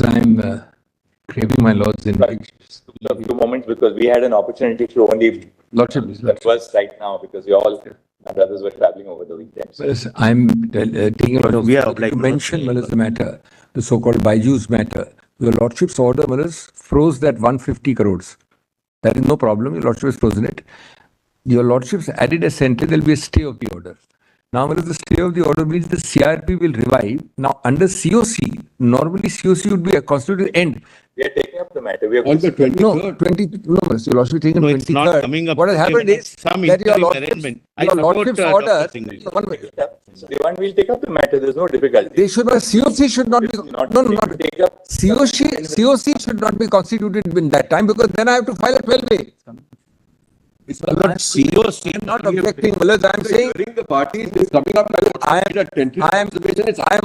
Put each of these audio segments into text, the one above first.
I'm craving my lords in A few moments because we had an opportunity to only converse right now because my brothers were traveling over the weekend. Yes, I'm taking a lot of. You mentioned the matter, the so-called Baiju's matter. Your Lordship's order, froze that 150 crores. That is no problem. Your Lordship has frozen it. Your Lordship's added a sentence, there will be a stay of the order. Now, the stay of the order means the CRP will revive. Now, under COC, normally COC would be a constituted end. We are taking up the matter. We are On the 23rd. No, your Lordship taken 23rd. What has happened is that your Lordship's order. One will take up the matter. There's no difficulty. They should not. COC should not be. Take up. COC should not be constituted in that time because then I have to file a 12A. It's not COC. I'm not objecting, I'm saying during the parties is coming up. I am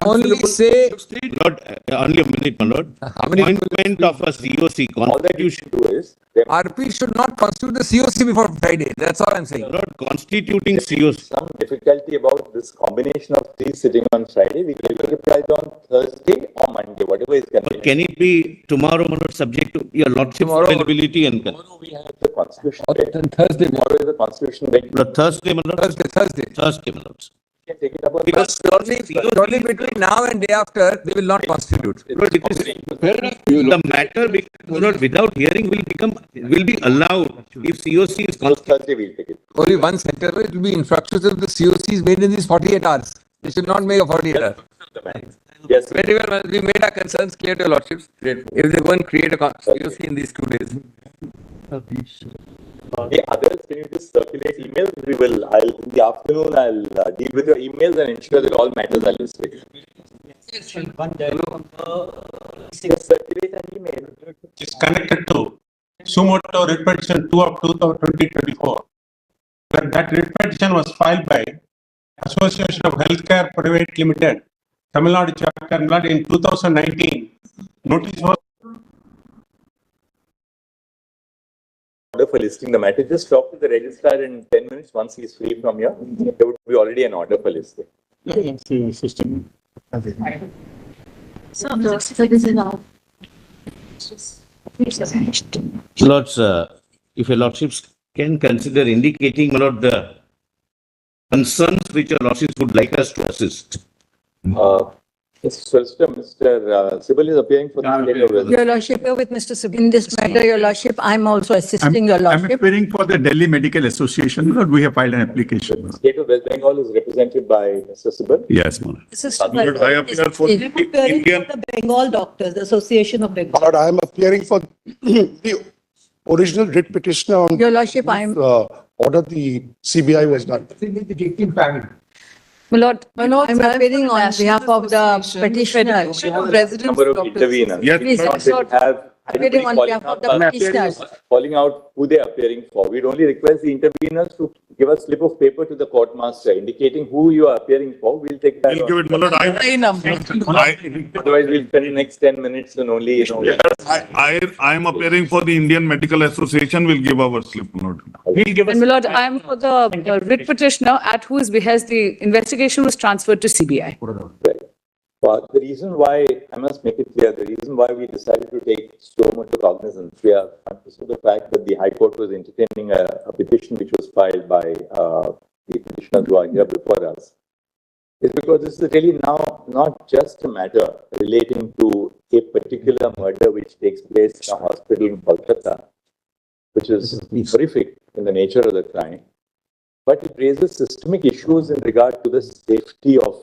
only saying. Lord, only a minute, my lord. Appointment of a COC. All that you should do is RP should not constitute the COC before Friday. That's all I'm saying. Lord, constituting COC. Some difficulty about this combination of three sitting on Friday. We will reply on Thursday or Monday, whatever is convenient. But can it be tomorrow, my lord, subject to your Lordship's availability and tomorrow we have the constitution. Thursday. Tomorrow is the constitution. Thursday, my lord. Thursday, my lord. Take it up because surely between now and day after, they will not constitute. The matter, without hearing, will be allowed if COC is Thursday. We'll take it. Only one sector, it will be instructions if the COC is made in these 48 hours. They should not make a 48 hours. Yes. Very well, we made our concerns clear to your Lordships. If they go and create a COC in these 2 days. The others, can you just circulate emails? In the afternoon, I'll deal with your emails and ensure that all matters are listed. Circulate an email. It's connected to Sumoto writ petition 2 of 2024. That writ petition was filed by Association of Healthcare Private Limited, Tamil Nadu chapter in 2019. Notice was Order for listing the matter. Just talk to the registrar in 10 minutes once he's free from here. There would be already an order for listing. system. So this is now. Lords, if your Lordships can consider indicating, my lord, the concerns which your Lordships would like us to assist. Mr. Sybil is appearing for the state of West. Your Lordship, with Mr. Sybil. In this matter, Your Lordship, I'm also assisting Your I'm Lordship. appearing for the Delhi Medical Association. Lord, we have filed an application. The state of West Bengal is represented by Mr. Sybil. Yes, Mona. This is Lord, I appear for I'm appearing for the Bengal Doctors, the Association of Bengal. Lord, I am appearing for the original writ petitioner on Your Lordship, I'm. order the CBI was done. My Lord, I'm appearing on behalf of the petitioner. Number of interveners. Yes, Please, Lord. Lord, appearing on behalf of the petitioners. Calling out who they are appearing for. We'd only request the interveners to give a slip of paper to the court master indicating who you are appearing for. We'll take that. We'll give it, my lord. Otherwise, we'll spend the next 10 minutes and only, I am appearing for the Indian Medical Association. We'll give our slip, Lord. And my lord, I am for the writ petitioner at whose behest the investigation was transferred to CBI. Right. But the reason why, I must make it clear, the reason why we decided to take Storm into cognizance, we are conscious of the fact that the High Court was entertaining a petition which was filed by the petitioners who are here before us, is because this is really now not just a matter relating to a particular murder which takes place in a hospital in Kolkata, which is horrific in the nature of the crime, but it raises systemic issues in regard to the safety of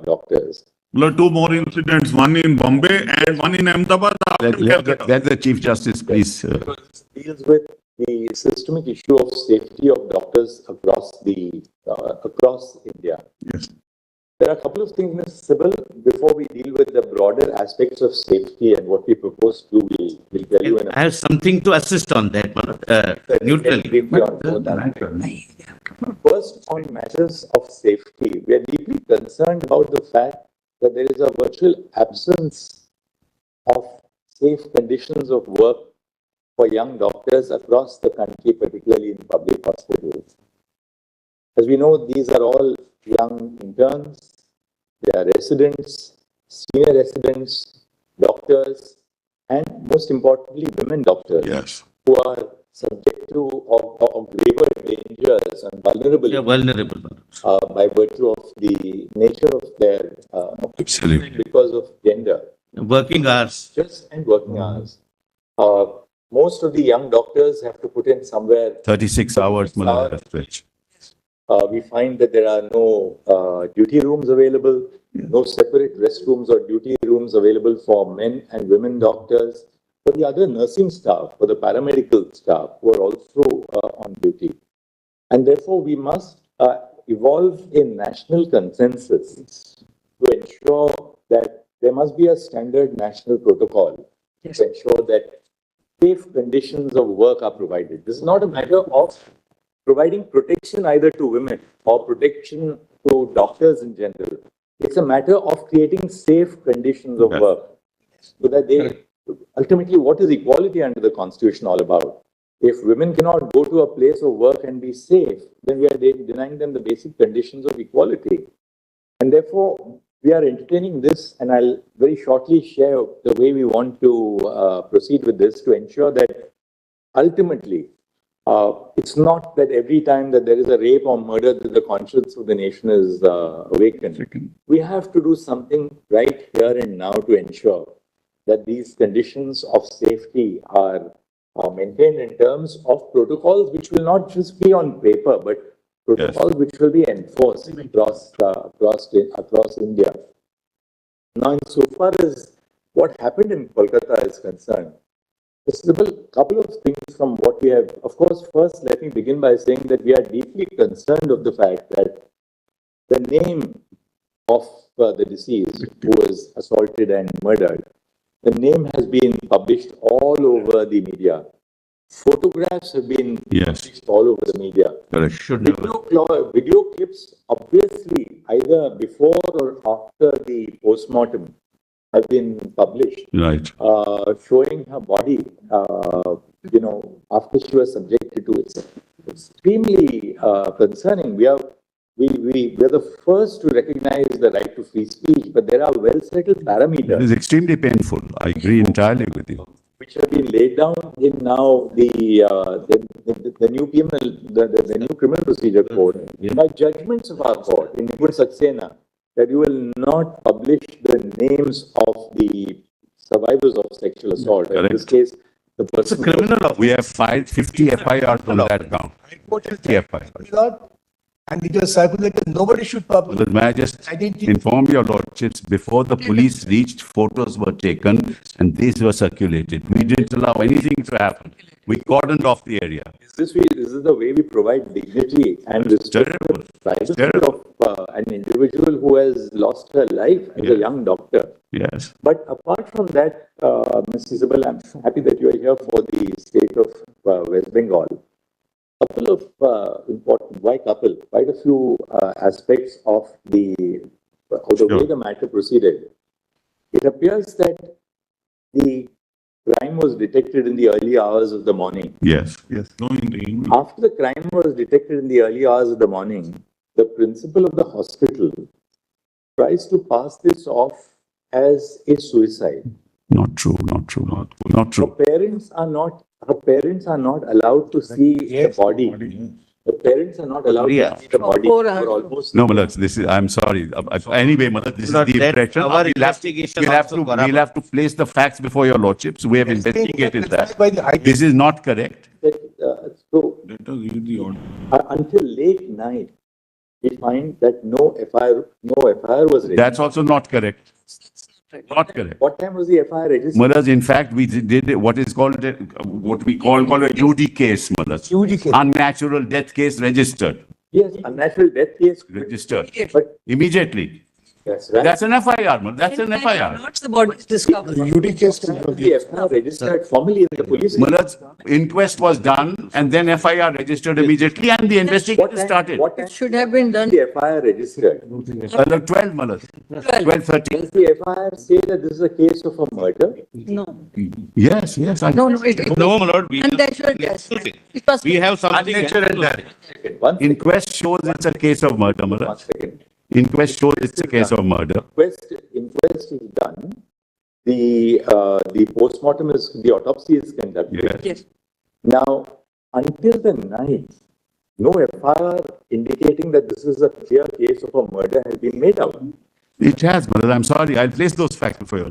doctors. Lord, 2 more incidents, one in Bombay and one in Ahmedabad. Let the Chief Justice, please. Because it deals with the systemic issue of safety of doctors across India. Yes. There are a couple of things, Ms. Sybil, before we deal with the broader aspects of safety and what we propose to do, we'll tell you in a I have something to assist on that, neutrally. First, on matters of safety, we are deeply concerned about the fact that there is a virtual absence of safe conditions of work for young doctors across the country, particularly in public hospitals. As we know, these are all young interns, they are residents, senior residents, doctors, and most importantly, women doctors Yes. who are subject to of graver dangers and vulnerability Yeah, vulnerable. by virtue of the nature of their Absolutely. because of gender, Working hours. just and working hours. Uh, most of the young doctors have to put in somewhere 36 hours, Mullah, hours. stretch. We find that there are no duty rooms available, no separate restrooms or duty rooms available for men and women doctors, for the other nursing staff, for the paramedical staff who are also on duty. And therefore, we must evolve a national consensus to ensure that there must be a standard national protocol to ensure that safe conditions of work are provided. This is not a matter of providing protection either to women or protection to doctors in general. It's a matter of creating safe conditions of work so that they ultimately, what is equality under the Constitution all about? If women cannot go to a place of work and be safe, then we are denying them the basic conditions of equality. And therefore, we are entertaining this, and I'll very shortly share the way we want to proceed with this to ensure that ultimately, it's not that every time that there is a rape or murder that the conscience of the nation is awakened. We have to do something right here and now to ensure that these conditions of safety are maintained in terms of protocols which will not just be on paper, but protocols which will be enforced across India. Now, insofar as what happened in Kolkata is concerned, a couple of things from what we have. Of course, first, let me begin by saying that we are deeply concerned of the fact that the name of the deceased who was assaulted and murdered, the name has been published all over the media. Photographs have been published all over the media. Correct. Video clips, obviously, either before or after the postmortem, have been published. Right. Showing her body, after she was subjected to it. It's extremely concerning. We are the first to recognize the right to free speech, but there are well-settled parameters. It is extremely painful. I agree entirely with you. Which have been laid down in now the new criminal procedure code by judgments of our court in Saxena, that you will not publish the names of the survivors of sexual assault. In this case, the person. It's a criminal. We have filed 50 FIRs on that count. 50 FIRs. And it was circulated, nobody should publish. But may I just inform your lordships, before the police reached, photos were taken and these were circulated. We didn't allow anything to happen. We cordoned off the area. This is the way we provide dignity and respect to the privacy of an individual who has lost her life as a young doctor. Yes. But apart from that, Ms. Isabel, I'm happy that you are here for the state of West Bengal. Couple of important, quite a few aspects of the way the matter proceeded. It appears that the crime was detected in the early hours of the morning. Yes. After the crime was detected in the early hours of the morning, the principal of the hospital tries to pass this off as a suicide. Not true. Her parents are not allowed to see the body. The parents are not allowed to see the body for almost. No, Malak, I'm sorry. Anyway, Malak, this is the impression. Our investigation We'll have to place the facts before your lordships. We have investigated that. This is not correct. Until late night, we find that no FIR was registered. That's also not correct. Not correct. What time was the FIR registered? Malak, in fact, we did what we call a UD case, Malak. UD case. Unnatural death case registered. Yes, unnatural death case. Registered. But Immediately. that's right. That's an FIR, Malak. That's an FIR. Not the body is discovered. UD case. The FIR registered formally in the police. Malak, inquest was done and then FIR registered immediately and the investigation started. What time It should have been done. the FIR registered? 12, Malak. 12:30. Does the FIR say that this is a case of a murder? No. Yes. No, it No, my lord. unnatural death. It was. We have something. One Inquest shows it's a case of murder, Malak. second. Inquest shows it's a case of murder. Inquest is done. The postmortem is, the autopsy is conducted. Yes. Now, until the night, no FIR indicating that this is a clear case of a murder has been made out. It has, Malad. I'm sorry. I'll place those facts for you.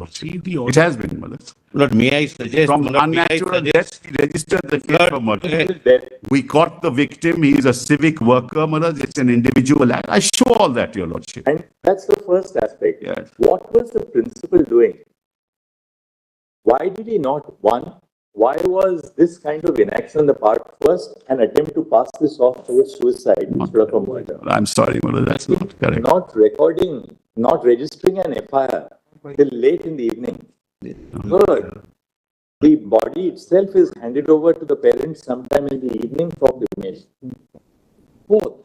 It has been, Malad. Lord, may I suggest? From Lord, may I unnatural suggest- death, we registered the case Lord, for murder. That We caught the victim. He is a civic worker, Malad. It's an individual act. I show all that, Your Lordship. And that's the first aspect. Yes. What was the principal doing? Why did he not, why was this kind of inaction on the part first an attempt to pass this off as a suicide instead of a murder? I'm sorry, Malad. That's not correct. Not recording, not registering an FIR till late in the evening. Third, the body itself is handed over to the parents sometime in the evening for cremation. Fourth,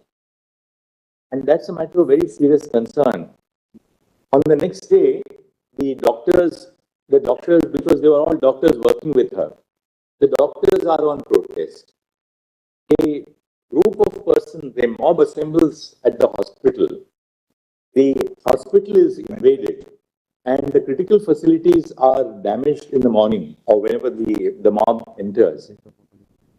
and that's a matter of very serious concern. On the next day, the doctors, because they were all doctors working with her, the doctors are on protest. A group of persons, a mob assembles at the hospital. The hospital is invaded and the critical facilities are damaged in the morning or whenever the mob enters.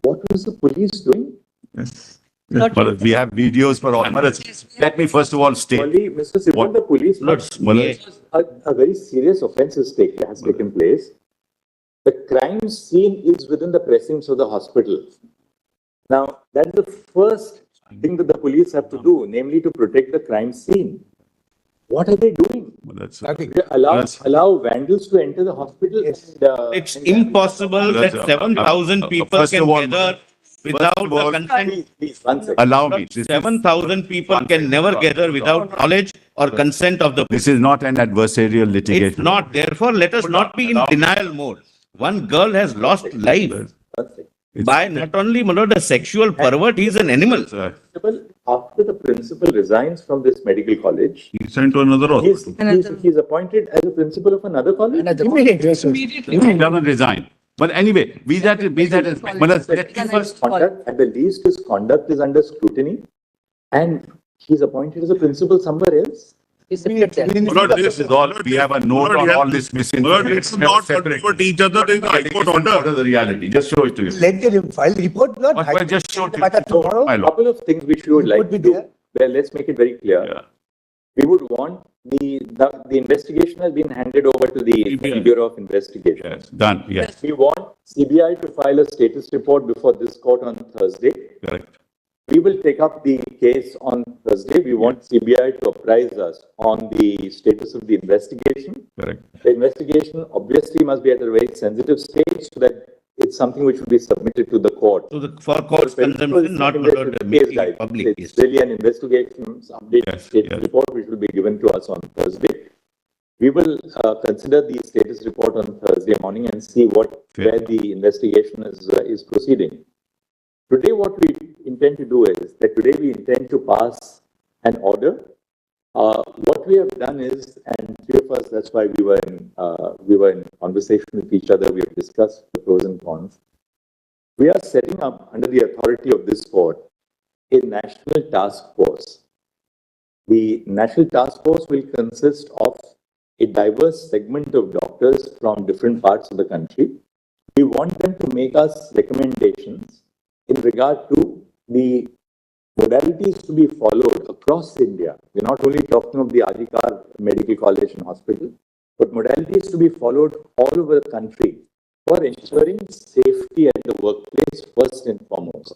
What was the police doing? Yes. Malad, we have videos for all. Malad, let me first of all state. Only, Mr. Sibal, the police, Malad, a very serious offense has taken place. The crime scene is within the precincts of the hospital. Now, that is the first thing that the police have to do, namely to protect the crime scene. What are they doing? That's They allow vandals to enter the hospital. It's impossible that 7,000 people first can of all, gather without the consent. Please, one second. allow me. This is- 7,000 people can never gather without knowledge or consent of the. This is not an adversarial It's litigation. not. Therefore, let us not be in denial mode. One girl has lost life One second. by not only a sexual pervert, he is an animal. After the principal resigns from this medical college, He sent to another hospital. he's appointed as a principal of another college. He doesn't resign. But anyway, be that as, Malad, let me first. Conduct, at the least, his conduct is under scrutiny, and he's appointed as a principal somewhere else. Malad, This is all, we have a note Malad, on yeah. all this Malad, it's misinformation. not put each other, there's a high court order. The reality, just show it to you. Let them file report, not. Well, just show it to Matter you. tomorrow. My A lord. couple of things which we would like to be do. there. Well, let's make it very clear. Yeah. We would want the investigation has been handed over to the Bureau of Investigation. Yes, done, yes, We want CBI to file a status report before this court on Thursday. correct. We will take up the case on Thursday. We want CBI to apprise us on the status of the investigation. Correct. The investigation obviously must be at a very sensitive stage so that it's something which will be submitted to the court. For court's consumption, not making it public. It's really an investigation update Yes, status yes. report which will be given to us on Thursday. We will consider the status report on Thursday morning and see where the investigation is proceeding. Today, what we intend to do is that today we intend to pass an order. What we have done is, and three of us, that's why we were in conversation with each other. We have discussed the pros and cons. We are setting up, under the authority of this court, a national task force. The national task force will consist of a diverse segment of doctors from different parts of the country. We want them to make us recommendations in regard to the modalities to be followed across India. We're not only talking of the Ajikar Medical College and Hospital, but modalities to be followed all over the country for ensuring safety at the workplace first and foremost,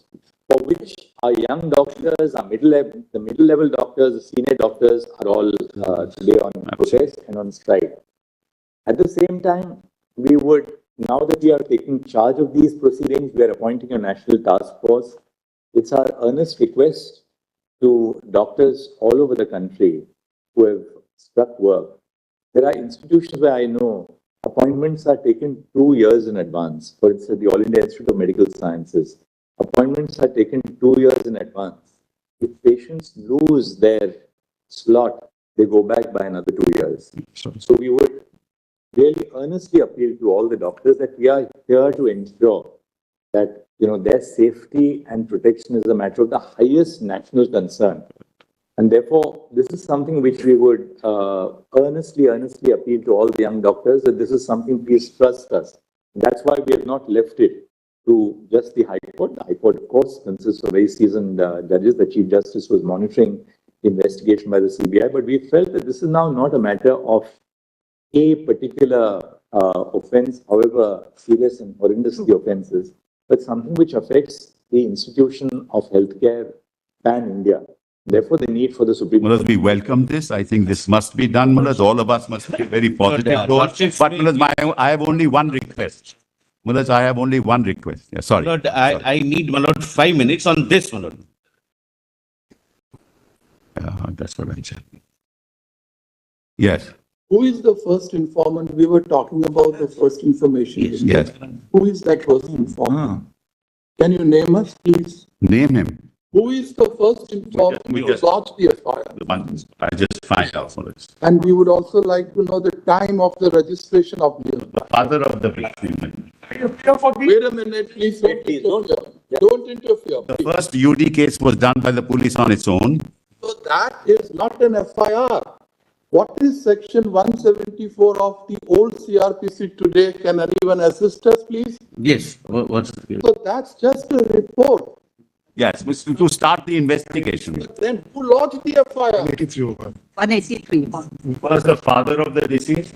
for which our young doctors, the middle level doctors, the senior doctors are all today on protest and on strike. At the same time, we would, now that we are taking charge of these proceedings, we are appointing a national task force. It's our earnest request to doctors all over the country who have struck work. There are institutions where I know appointments are taken 2 years in advance. For instance, the All India Institute of Medical Sciences. Appointments are taken 2 years in advance. If patients lose their slot, they go back by another 2 years. So we would really earnestly appeal to all the doctors that we are here to ensure that their safety and protection is a matter of the highest national concern. And therefore, this is something which we would earnestly appeal to all the young doctors that this is something, please trust us. That's why we have not left it to just the High Court. The High Court, of course, consists of very seasoned judges. The Chief Justice was monitoring the investigation by the CBI, but we felt that this is now not a matter of a particular offense, however serious and horrendous the offense is, but something which affects the institution of healthcare pan-India. Therefore, the need for the Supreme Mulaz, we welcome this. I think this must be done, Mulaz. All of us must be very positive. But Mulaz, I have only one request. Mulaz, I have only one request. Yeah, sorry. Lord, I need, my lord, 5 minutes on this, my lord. That's what I said. Yes. Who is the first informant? We were talking about the first information. Yes. Who is that first informant? Can you name us, please? Name him. Who is the first informant who lodged the FIR? I just find out, Mulaz. And we would also like to know the time of the registration of the The father of the victim. Wait a minute, please. Don't interfere. The first UD case was done by the police on its own. So that is not an FIR. What is section 174 of the old CRPC today? Can anyone assist us, please? Yes, what's the... So that's just a report. Yes, to start the investigation. Then who lodged the FIR? 183. Was the father of the deceased?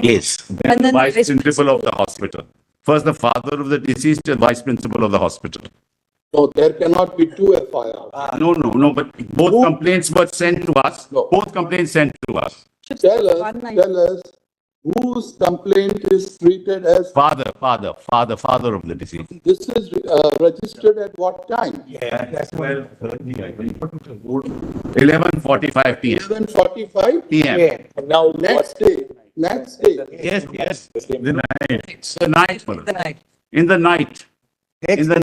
Yes. Then the vice principal of the hospital. First, the father of the deceased and vice principal of the hospital. So there cannot be two FIRs. No, but both complaints were sent to us. No. Both complaints sent to us. Tell us whose complaint is treated as father of the deceased. This is registered at what time? Yeah, that's 12:30, I think. 11:45 p.m. 11:45 p.m. Yeah. Now next day. Yes. The night. In the night. In the night. When is the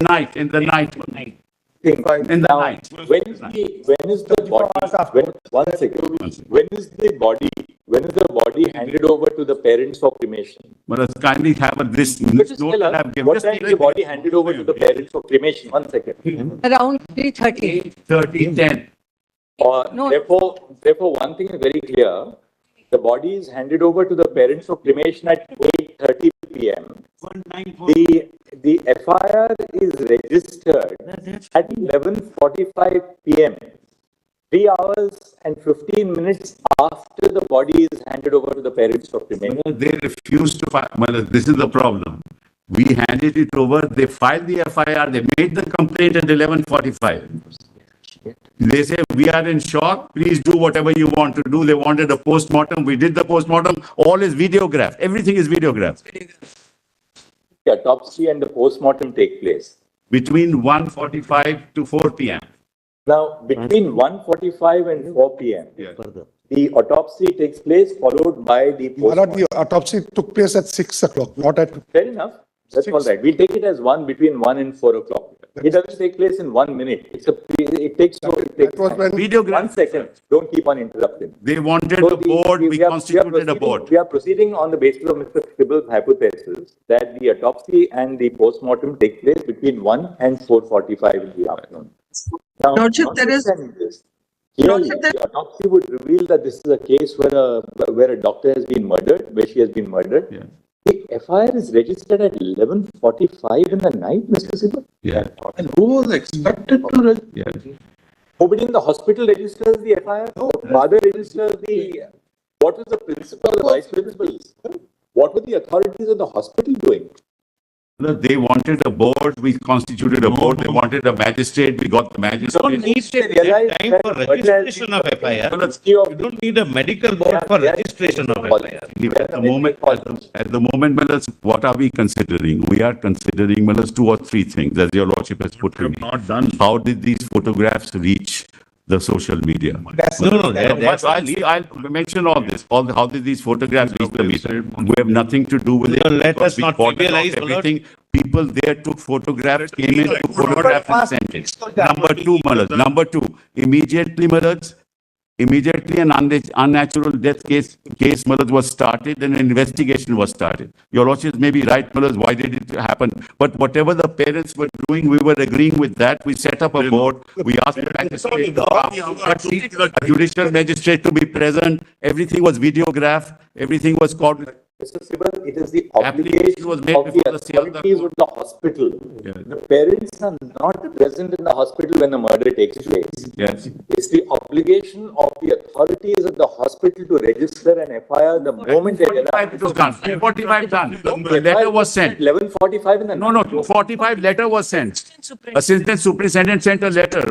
body handed over to the parents for cremation? But kindly have this note that I've given. What time is the body handed over to the parents for cremation? 1 second. Around 3:30. 10. Therefore, one thing is very clear. The body is handed over to the parents for cremation at 8:30 p.m. The FIR is registered at 11:45 p.m. 3 hours and 15 minutes after the body is handed over to the parents for cremation. They refuse to file. Well, this is the problem. We handed it over. They filed the FIR. They made the complaint at 11:45. They say, we are in shock. Please do whatever you want to do. They wanted a post-mortem. We did the post-mortem. All is videographed. Everything is videographed. The autopsy and the post-mortem take place between 1:45 to 4 p.m. Now, between 1:45 and 4 p.m., the autopsy takes place, followed by the post-mortem. The autopsy took place at 6 o'clock, not at... Fair enough. That's all right. We'll take it as between 1 and 4 o'clock. It doesn't take place in 1 minute. It takes 1 second. Don't keep on interrupting. They wanted a board. We constituted a board. We are proceeding on the basis of Mr. Sibal's hypothesis that the autopsy and the post-mortem take place between 1 and 4:45 in the afternoon. Now, the autopsy would reveal that this is a case where a doctor has been murdered, where she has been murdered. Yeah. The FIR is registered at 11:45 in the night, Mr. Sibal. Yeah. And who was expected to register? Nobody in the hospital registers the FIR. The father registers the... What was the principal, the vice principal? What were the authorities of the hospital doing? They wanted a board. We constituted a board. They wanted a magistrate. We got the magistrate. You don't need time for registration of FIR. You don't need a medical board for registration of FIR. At the moment, what are we considering? We are considering 2 or 3 things, as your lordship has put to me. Not done. How did these photographs reach the social media? I'll mention all this. How did these photographs reach the media? We have nothing to do with it. Let us not trivialize everything. People there took photographs, came in, took photographs and sent it. Number 2, immediately, immediately an unnatural death case, Malad, was started and an investigation was started. Your Lordship may be right, Malad, why did it happen? But whatever the parents were doing, we were agreeing with that. We set up a board. We asked the magistrate to come, a judicial magistrate to be present. Everything was videographed. Everything was called. Mr. Sibal, it is the Application obligation was made of the before the Siyada authorities of the hospital. The parents are not present in the hospital when the murder takes place. Yes. It's the obligation of the authorities of the hospital to register an FIR the moment they It was done. 45 done. The letter was sent. 11:45 in the No, 245 letter was sent. Assistant Superintendent sent a letter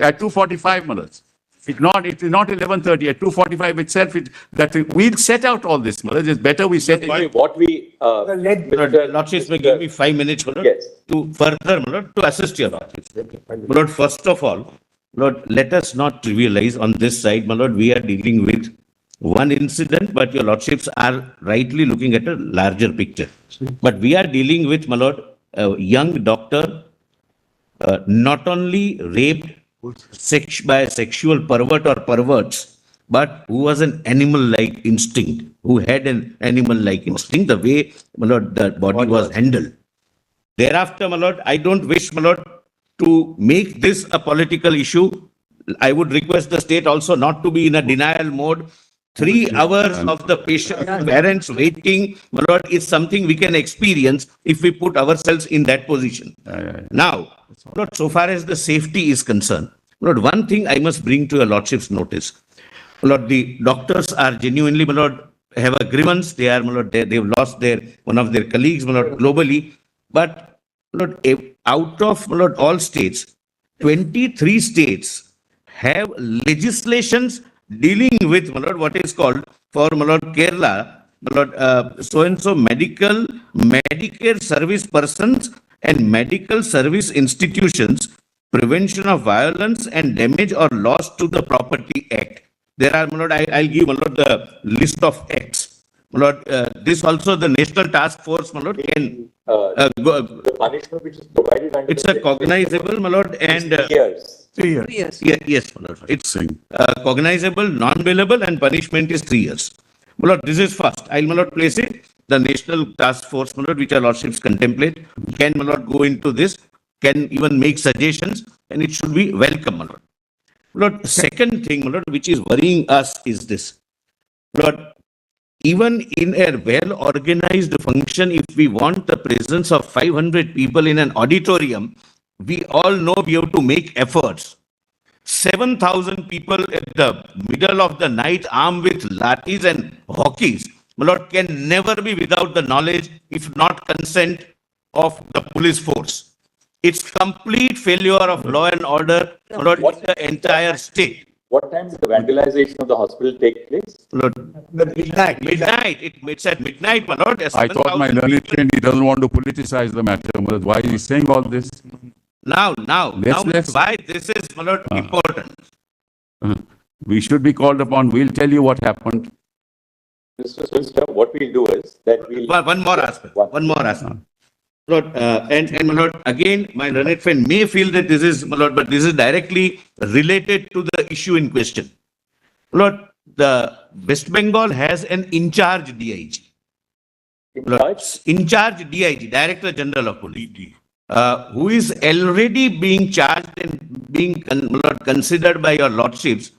at 2:45 minutes. It's not 11:30, at 2:45 itself, we'll set out all this, Malad. It's better we set it. What we, Lordships may give me 5 minutes, my lord, Yes. to further, my lord, to assist your Lordships. My lord, first of all, Lord, let us not trivialize on this side, my lord, we are dealing with one incident, but your Lordships are rightly looking at a larger picture. But we are dealing with, my lord, a young doctor, not only raped by a sexual pervert or perverts, but who was an animal-like instinct, who had an animal-like instinct, the way, my lord, the body was handled. Thereafter, my lord, I don't wish, my lord, to make this a political issue. I would request the state also not to be in a denial mode. 3 hours of the patient, parents waiting, my lord, is something we can experience if we put ourselves in that position. Now, Lord, so far as the safety is concerned, Lord, one thing I must bring to your Lordship's notice. Lord, the doctors are genuinely, my lord, have a grievance. They are, my lord, they've lost one of their colleagues, my lord, globally. But, Lord, out of, my lord, all states, 23 states have legislations dealing with, my lord, what is called for, my lord, Kerala, my lord, so-and-so Medicare service persons and medical service institutions, Prevention of Violence and Damage or Loss to the Property Act. There are, my lord, I'll give, my lord, the list of acts. My lord, this also the National Task Force, my lord, can the punishment which is provided under it's a cognizable, my lord, and 3 years. 3 years. yes, my lord. It's cognizable, non-bailable, and punishment is 3 years. My lord, this is first. I'll, my lord, place it. The National Task Force, my lord, which our Lordships contemplate, can, my lord, go into this, can even make suggestions, and it should be welcome, my lord. Lord, second thing, my lord, which is worrying us is this. Lord, even in a well-organized function, if we want the presence of 500 people in an auditorium, we all know we have to make efforts. 7,000 people at the middle of the night armed with lathis and hockeys, my lord, can never be without the knowledge, if not consent, of the police force. It's complete failure of law and order, my lord, in the entire state. What time did the vandalization of the hospital take place? Lord, midnight. It's at midnight, my lord. I thought my learned friend, he doesn't want to politicize the matter, Malad. Why is he saying all this? Now, Let's- why this is, my lord, important. We should be called upon. We'll tell you what happened. Mr. Solicitor, what we'll do is that we'll... One more aspect. Lord, and my lord, again, my learned friend may feel that this is, my lord, but this is directly related to the issue in question. Lord, the West Bengal has an in-charge DIG. In-charge DIG, Director General of Police, who is already being charged and being considered by your Lordships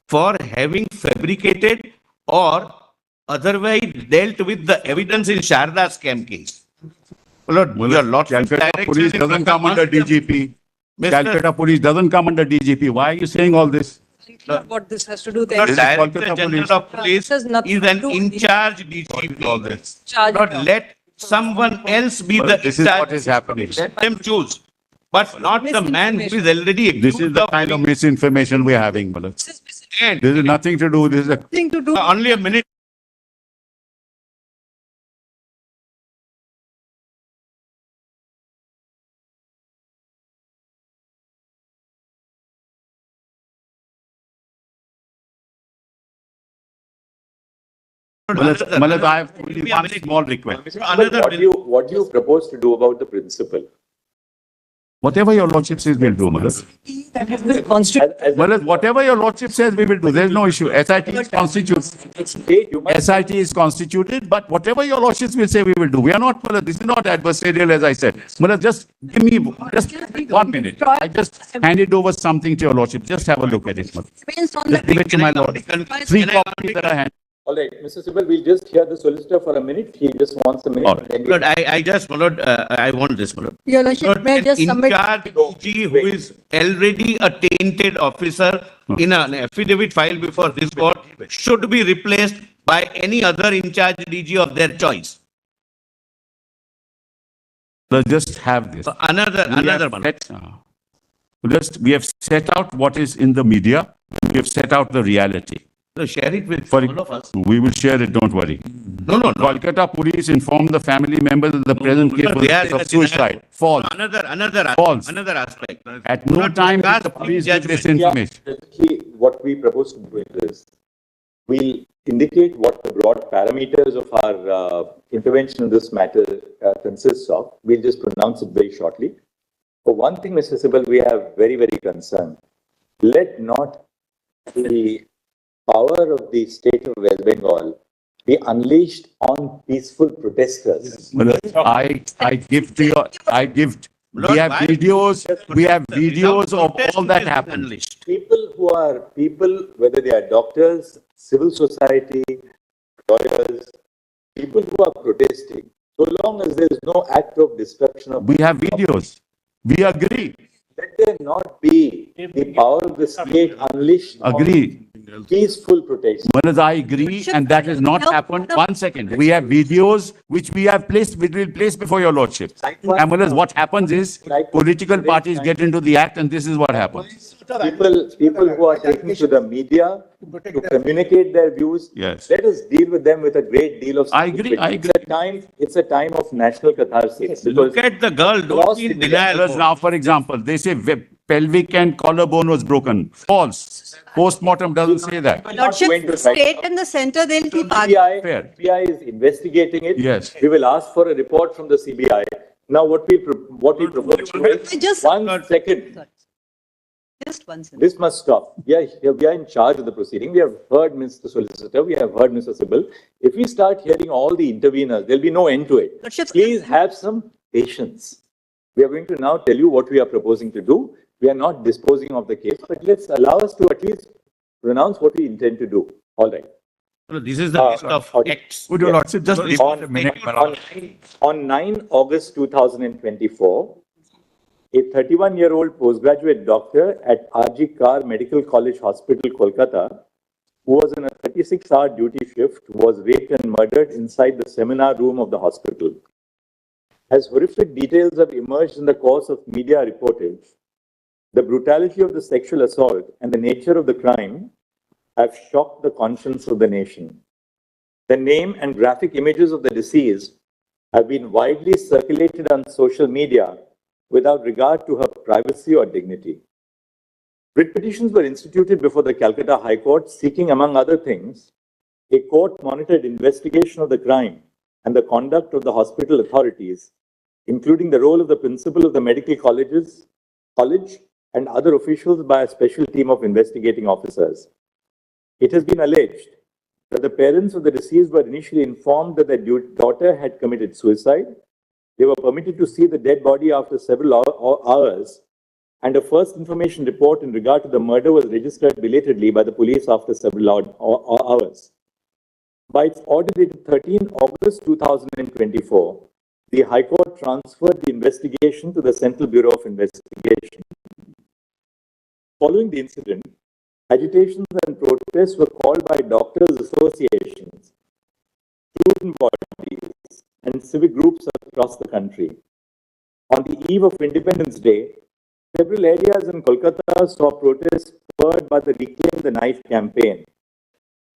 for having fabricated or otherwise dealt with the evidence in Sharda scam case. Lord, your Lordship's Calcutta Police direction doesn't come under DGP. Calcutta Police doesn't come under DGP. Why are you saying all this? What this has to do The then? Director Kolkata General Police. of Police This has nothing is to an do with in-charge DGP. All this. Charge Not it out. let someone else be the This is in-charge. what is happening. Let them choose. But not the man who is already accused This is the kind of misinformation we are having, Malad. And This is nothing to do. This is a Nothing to do. only a minute. Malad, I have only one small request. What do you propose to do about the principal? Whatever your lordship says, we'll do, Malas. Malas, whatever your lordship says, we will do. There's no issue. SIT is constituted. SIT is constituted, but whatever your lordships will say, we will do. We are not, Malas, this is not adversarial, as I said. Malas, just give me just 1 minute. I just handed over something to your lordship. Just have a look at it, Malas. Just give it to my lord. 3 copies that I hand. All right, Mr. Sibal, we'll just hear the solicitor for a minute. He just wants a minute. All right. Lord, I just, my lord, I want this, my lord. Your Lordship, Lord, may I an just submit? in-charge DG who is already a tainted officer in an affidavit filed before this court should be replaced by any other in-charge DG of their choice. Let's just have this. Another one. We have set out what is in the media. We have set out the reality. So share it with For all of us. we will share it, don't worry. No. Kolkata police informed the family members that the present case was They are a case in a of suicide. False. False. Another aspect. At no time did the police give this information. What we propose to do is, we'll indicate what the broad parameters of our intervention in this matter consists of. We'll just pronounce it very shortly. For one thing, Mr. Sibal, we are very, very concerned. Let not the power of the state of West Bengal be unleashed on peaceful protesters. I give to you, Lord, we have why- videos of all that happened. People, whether they are doctors, civil society, lawyers, people who are protesting, so long as there is no act of destruction of. We have videos. We agree. Let there not be the power of the state unleashed Agree. on peaceful protest. Manas, I agree, and that has not happened. 1 second. We have videos which we have placed, which we'll place before your lordship. And Manas, what happens is political parties get into the act, and this is what happens. People who are taking to the media to communicate their views. Yes. Let us deal with them with a great deal of. I agree. It's a time of national catharsis. Look at the girl, don't be in denial. Manas, now, for example, they say pelvic and collarbone was broken. False. Postmortem doesn't say that. Lordship, state and the center, they'll keep arguing. Fair. CBI is investigating it. Yes. We will ask for a report from the CBI. Now, what we propose is, Just- 1 second. Just 1 second. This must stop. We are in charge of the proceeding. We have heard Mr. Solicitor. We have heard Mr. Sibal. If we start hearing all the interveners, there'll be no end to it. Lordship- Please have some patience. We are going to now tell you what we are proposing to do. We are not disposing of the case, but let's allow us to at least pronounce what we intend to do. All right. No, this is the list of acts. Would your lordship just give us a minute? On 9 August 2024, a 31-year-old postgraduate doctor at RG Kar Medical College Hospital, Kolkata, who was in a 36-hour duty shift, was raped and murdered inside the seminar room of the hospital. As horrific details have emerged in the course of media reportage, the brutality of the sexual assault and the nature of the crime have shocked the conscience of the nation. The name and graphic images of the deceased have been widely circulated on social media without regard to her privacy or dignity. Writ petitions were instituted before the Calcutta High Court seeking, among other things, a court-monitored investigation of the crime and the conduct of the hospital authorities, including the role of the principal of the medical college and other officials by a special team of investigating officers. It has been alleged that the parents of the deceased were initially informed that their daughter had committed suicide. They were permitted to see the dead body after several hours, and a first information report in regard to the murder was registered belatedly by the police after several hours. By its order dated 13 August 2024, the High Court transferred the investigation to the Central Bureau of Investigation. Following the incident, agitations and protests were called by doctors' associations, student bodies, and civic groups across the country. On the eve of Independence Day, several areas in Kolkata saw protests spurred by the Reclaim the Knife campaign.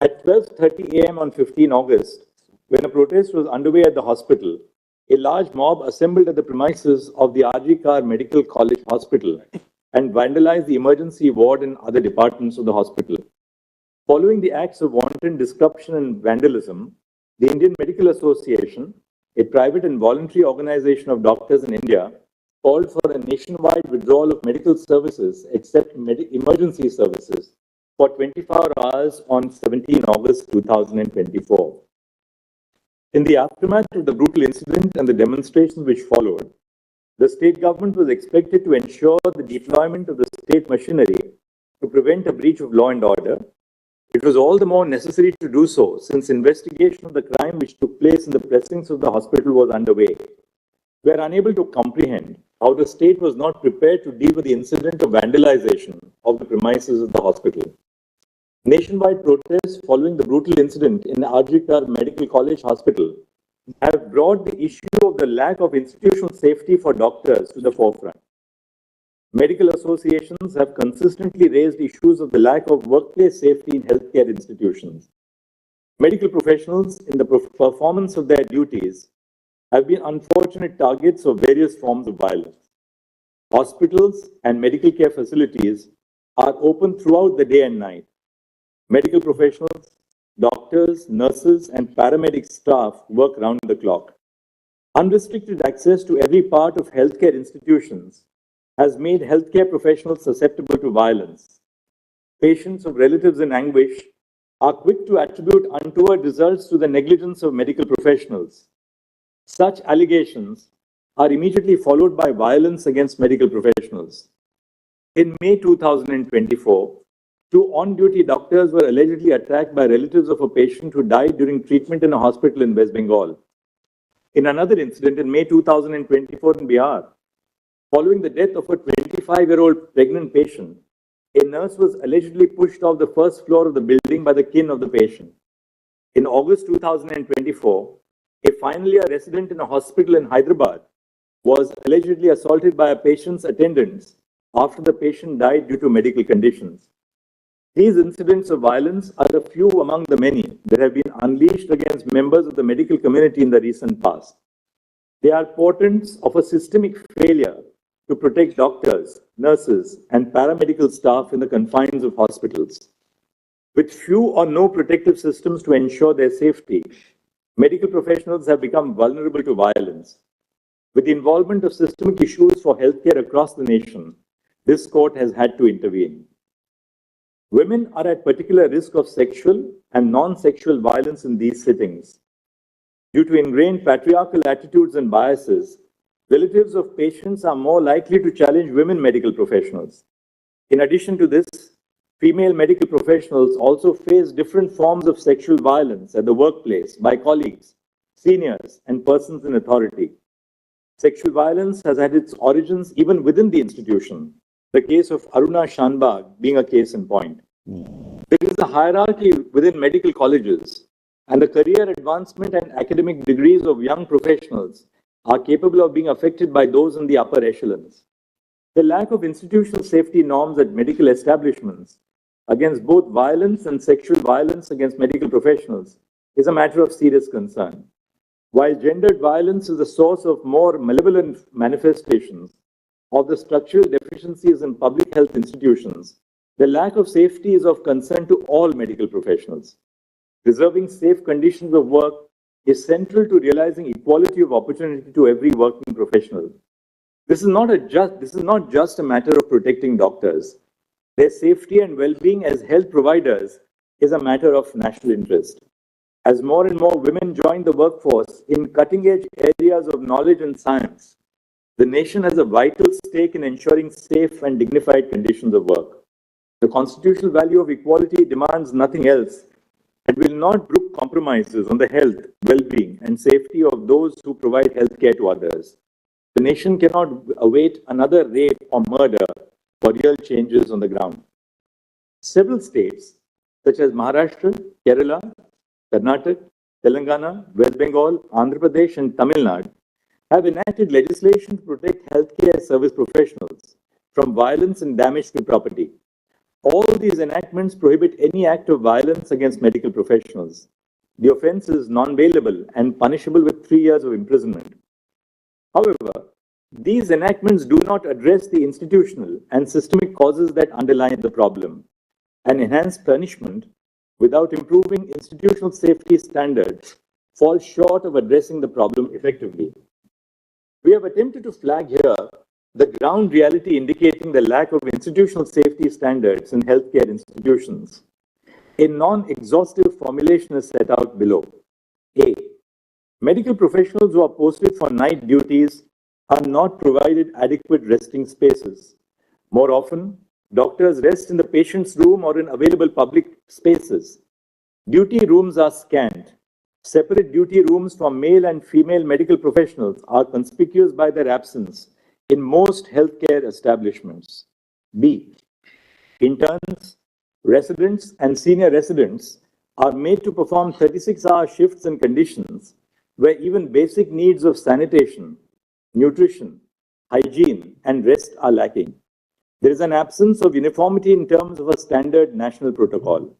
At 12:30 a.m. on 15 August, when a protest was underway at the hospital, a large mob assembled at the premises of the RG Kar Medical College Hospital and vandalized the emergency ward and other departments of the hospital. Following the acts of wanton disruption and vandalism, the Indian Medical Association, a private and voluntary organization of doctors in India, called for a nationwide withdrawal of medical services except emergency services for 24 hours on 17 August 2024. In the aftermath of the brutal incident and the demonstrations which followed, the state government was expected to ensure the deployment of the state machinery to prevent a breach of law and order. It was all the more necessary to do so since investigation of the crime which took place in the precincts of the hospital was underway. We are unable to comprehend how the state was not prepared to deal with the incident of vandalization of the premises of the hospital. Nationwide protests following the brutal incident in RG Medical College Hospital have brought the issue of the lack of institutional safety for doctors to the forefront. Medical associations have consistently raised issues of the lack of workplace safety in healthcare institutions. Medical professionals, in the performance of their duties, have been unfortunate targets of various forms of violence. Hospitals and medical care facilities are open throughout the day and night. Medical professionals, doctors, nurses, and paramedic staff work round the clock. Unrestricted access to every part of healthcare institutions has made healthcare professionals susceptible to violence. Patients of relatives in anguish are quick to attribute untoward results to the negligence of medical professionals. Such allegations are immediately followed by violence against medical professionals. In May 2024, two on-duty doctors were allegedly attacked by relatives of a patient who died during treatment in a hospital in West Bengal. In another incident in May 2024 in Bihar, following the death of a 25-year-old pregnant patient, a nurse was allegedly pushed off the first floor of the building by the kin of the patient. In August 2024, a final year resident in a hospital in Hyderabad was allegedly assaulted by a patient's attendants after the patient died due to medical conditions. These incidents of violence are a few among the many that have been unleashed against members of the medical community in the recent past. They are portents of a systemic failure to protect doctors, nurses, and paramedical staff in the confines of hospitals. With few or no protective systems to ensure their safety, medical professionals have become vulnerable to violence. With the involvement of systemic issues for healthcare across the nation, this court has had to intervene. Women are at particular risk of sexual and non-sexual violence in these settings. Due to ingrained patriarchal attitudes and biases, relatives of patients are more likely to challenge women medical professionals. In addition to this, female medical professionals also face different forms of sexual violence at the workplace by colleagues, seniors, and persons in authority. Sexual violence has had its origins even within the institution, the case of Aruna Shanbag being a case in point. There is a hierarchy within medical colleges, and the career advancement and academic degrees of young professionals are capable of being affected by those in the upper echelons. The lack of institutional safety norms at medical establishments against both violence and sexual violence against medical professionals is a matter of serious concern. While gendered violence is the source of more malevolent manifestations of the structural deficiencies in public health institutions, the lack of safety is of concern to all medical professionals. Preserving safe conditions of work is central to realizing equality of opportunity to every working professional. This is not just a matter of protecting doctors. Their safety and well-being as health providers is a matter of national interest. As more and more women join the workforce in cutting-edge areas of knowledge and science, the nation has a vital stake in ensuring safe and dignified conditions of work. The constitutional value of equality demands nothing else and will not brook compromises on the health, well-being, and safety of those who provide health care to others. The nation cannot await another rape or murder for real changes on the ground. Several states, such as Maharashtra, Kerala, Karnataka, Telangana, West Bengal, Andhra Pradesh, and Tamil Nadu, have enacted legislation to protect healthcare service professionals from violence and damage to property. All these enactments prohibit any act of violence against medical professionals. The offence is non-bailable and punishable with 3 years of imprisonment. However, these enactments do not address the institutional and systemic causes that underlie the problem, and enhanced punishment without improving institutional safety standards falls short of addressing the problem effectively. We have attempted to flag here the ground reality indicating the lack of institutional safety standards in healthcare institutions. A non-exhaustive formulation is set out below. A. Medical professionals who are posted for night duties are not provided adequate resting spaces. More often, doctors rest in the patient's room or in available public spaces. Duty rooms are scant. Separate duty rooms for male and female medical professionals are conspicuous by their absence in most healthcare establishments. B. Interns, residents, and senior residents are made to perform 36-hour shifts in conditions where even basic needs of sanitation, nutrition, hygiene, and rest are lacking. There is an absence of uniformity in terms of a standard national protocol.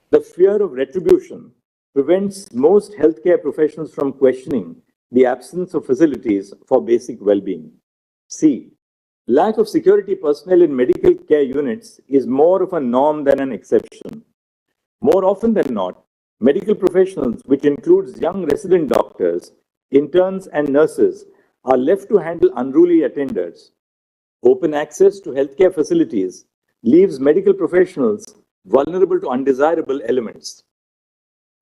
The fear of retribution prevents most healthcare professionals from questioning the absence of facilities for basic well-being. C. Lack of security personnel in medical care units is more of a norm than an exception. More often than not, medical professionals, which includes young resident doctors, interns, and nurses, are left to handle unruly attenders. Open access to healthcare facilities leaves medical professionals vulnerable to undesirable elements.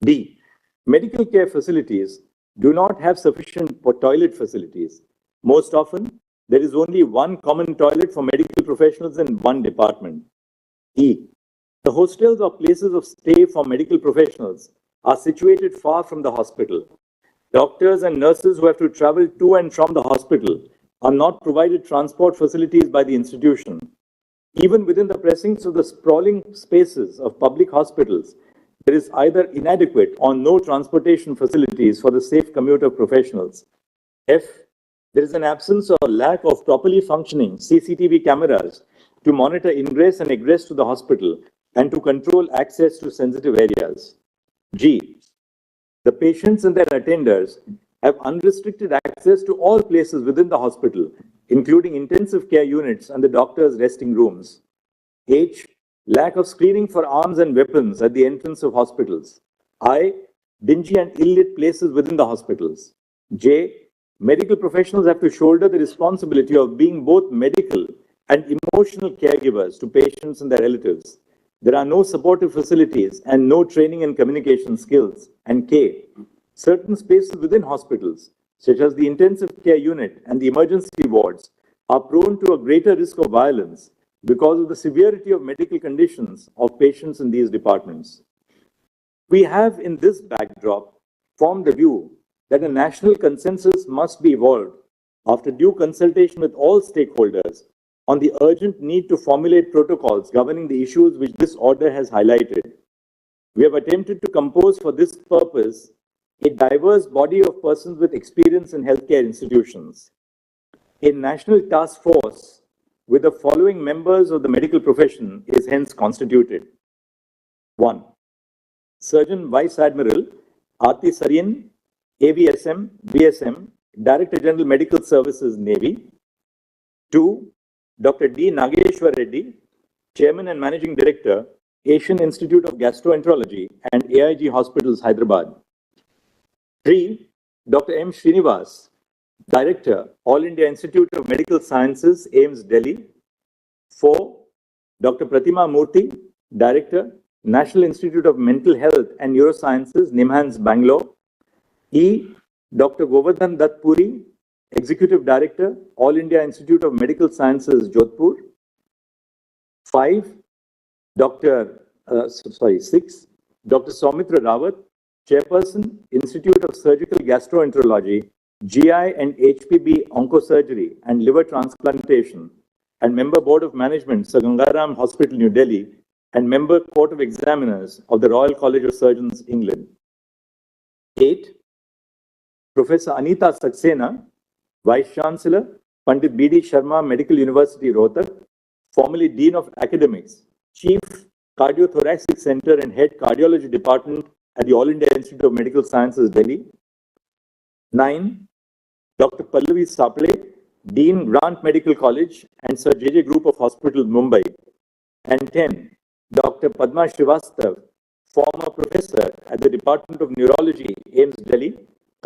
D. Medical care facilities do not have sufficient toilet facilities. Most often, there is only one common toilet for medical professionals in one department. E. The hostels or places of stay for medical professionals are situated far from the hospital. Doctors and nurses who have to travel to and from the hospital are not provided transport facilities by the institution. Even within the precincts of the sprawling spaces of public hospitals, there is either inadequate or no transportation facilities for the safe commute of professionals. F. There is an absence or lack of properly functioning CCTV cameras to monitor ingress and egress to the hospital and to control access to sensitive areas. G. The patients and their attenders have unrestricted access to all places within the hospital, including intensive care units and the doctor's resting rooms. H. Lack of screening for arms and weapons at the entrance of hospitals. I. Dingy and ill-lit places within the hospitals. J. Medical professionals have to shoulder the responsibility of being both medical and emotional caregivers to patients and their relatives. There are no supportive facilities and no training in communication skills. And K. Certain spaces within hospitals, such as the intensive care unit and the emergency wards, are prone to a greater risk of violence because of the severity of medical conditions of patients in these departments. We have, in this backdrop, formed the view that a national consensus must be evolved after due consultation with all stakeholders on the urgent need to formulate protocols governing the issues which this order has highlighted. We have attempted to compose for this purpose a diverse body of persons with experience in healthcare institutions. A national task force with the following members of the medical profession is hence constituted. 1. Surgeon Vice Admiral Aarti Saryan, AVSM, BSM, Director General Medical Services, Navy. 2. Dr. D. Nageshwar Reddy, Chairman and Managing Director, Asian Institute of Gastroenterology and AIG Hospitals, Hyderabad. 3. Dr. M. Srinivas, Director, All India Institute of Medical Sciences, AIIMS, Delhi. 4. Dr. Pratima Murthy, Director, National Institute of Mental Health and Neurosciences, NIMHANS, Bangalore. E. Dr. Govardhan Dutt Puri, Executive Director, All India Institute of Medical Sciences, Jodhpur. 6. Dr. Soumitra Rawat, Chairperson, Institute of Surgical Gastroenterology, GI and HPB Oncosurgery and Liver Transplantation, and Member Board of Management, Sir Gangaram Hospital, New Delhi, and Member Court of Examiners of the Royal College of Surgeons, England. 8. Professor Anita Saxena, Vice Chancellor, Pandit B.D. Sharma Medical University, Rohtak, formerly Dean of Academics, Chief Cardiothoracic Center and Head Cardiology Department at the All India Institute of Medical Sciences, Delhi. 9. Dr. Pallavi Saple, Dean, Grant Medical College and Sir J.J. Group of Hospitals, Mumbai. And 10. Dr. Padma Srivastav, former professor at the Department of Neurology, AIIMS, Delhi,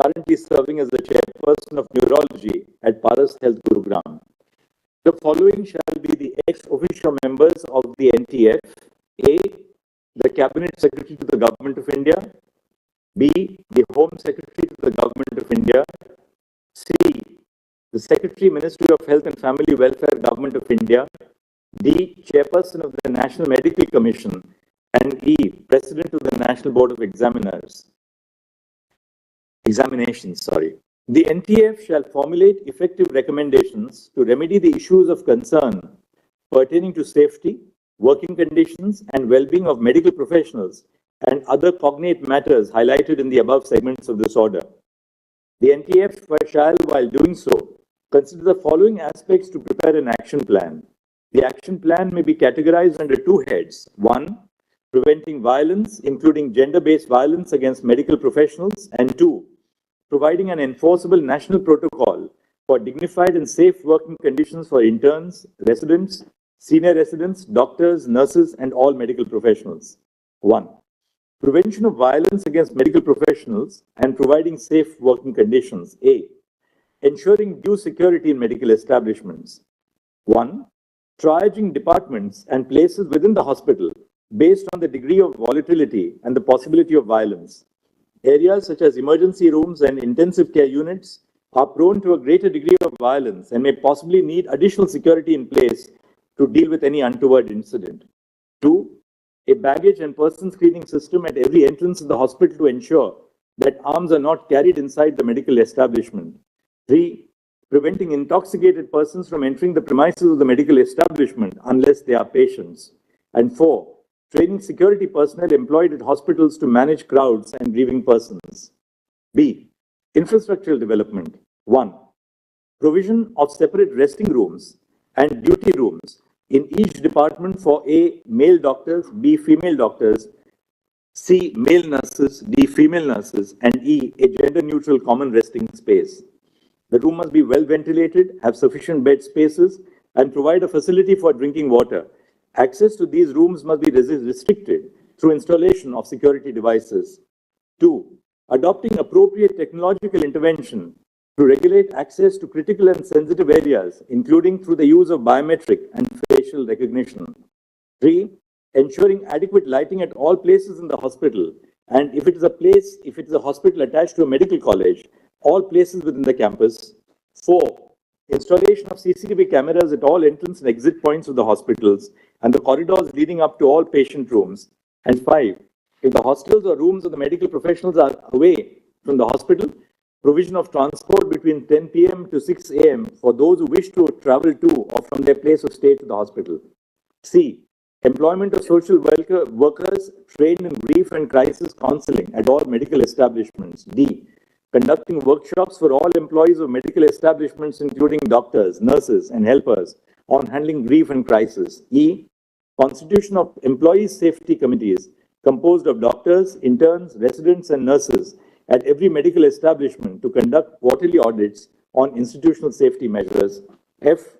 currently serving as the chairperson of neurology at Paras Health, Gurugram. The following shall be the ex officio members of the NTF. A. The Cabinet Secretary to the Government of India. B. The Home Secretary to the Government of India. C. The Secretary, Ministry of Health and Family Welfare, Government of India. D. Chairperson of the National Medical Commission. And E. President of the National Board of Examinations. The NTF shall formulate effective recommendations to remedy the issues of concern pertaining to safety, working conditions, and well-being of medical professionals and other cognate matters highlighted in the above segments of this order. The NTF shall, while doing so, consider the following aspects to prepare an action plan. The action plan may be categorized under two heads. 1. Preventing violence, including gender-based violence against medical professionals. And 2. Providing an enforceable national protocol for dignified and safe working conditions for interns, residents, senior residents, doctors, nurses, and all medical professionals. 1. Prevention of violence against medical professionals and providing safe working conditions. A. Ensuring due security in medical establishments. 1. Triaging departments and places within the hospital based on the degree of volatility and the possibility of violence. Areas such as emergency rooms and intensive care units are prone to a greater degree of violence and may possibly need additional security in place to deal with any untoward incident. 2. A baggage and person screening system at every entrance of the hospital to ensure that arms are not carried inside the medical establishment. 3. Preventing intoxicated persons from entering the premises of the medical establishment unless they are patients. And 4. Training security personnel employed at hospitals to manage crowds and grieving persons. B. Infrastructural development. 1. Provision of separate resting rooms and duty rooms in each department for A. Male doctors, B. Female doctors, C. Male nurses, D. Female nurses, and E. A gender-neutral common resting space. The room must be well ventilated, have sufficient bed spaces, and provide a facility for drinking water. Access to these rooms must be restricted through installation of security devices. 2. Adopting appropriate technological intervention to regulate access to critical and sensitive areas, including through the use of biometric and facial recognition. 3. Ensuring adequate lighting at all places in the hospital, and if it is a hospital attached to a medical college, all places within the campus. 4. Installation of CCTV cameras at all entrance and exit points of the hospitals and the corridors leading up to all patient rooms. And 5. If the hostels or rooms of the medical professionals are away from the hospital, provision of transport between 10 p.m. to 6 a.m. for those who wish to travel to or from their place of stay to the hospital. C. Employment of social workers trained in grief and crisis counseling at all medical establishments. D. Conducting workshops for all employees of medical establishments, including doctors, nurses, and helpers, on handling grief and crisis. E. Constitution of employee safety committees composed of doctors, interns, residents, and nurses at every medical establishment to conduct quarterly audits on institutional safety measures. F.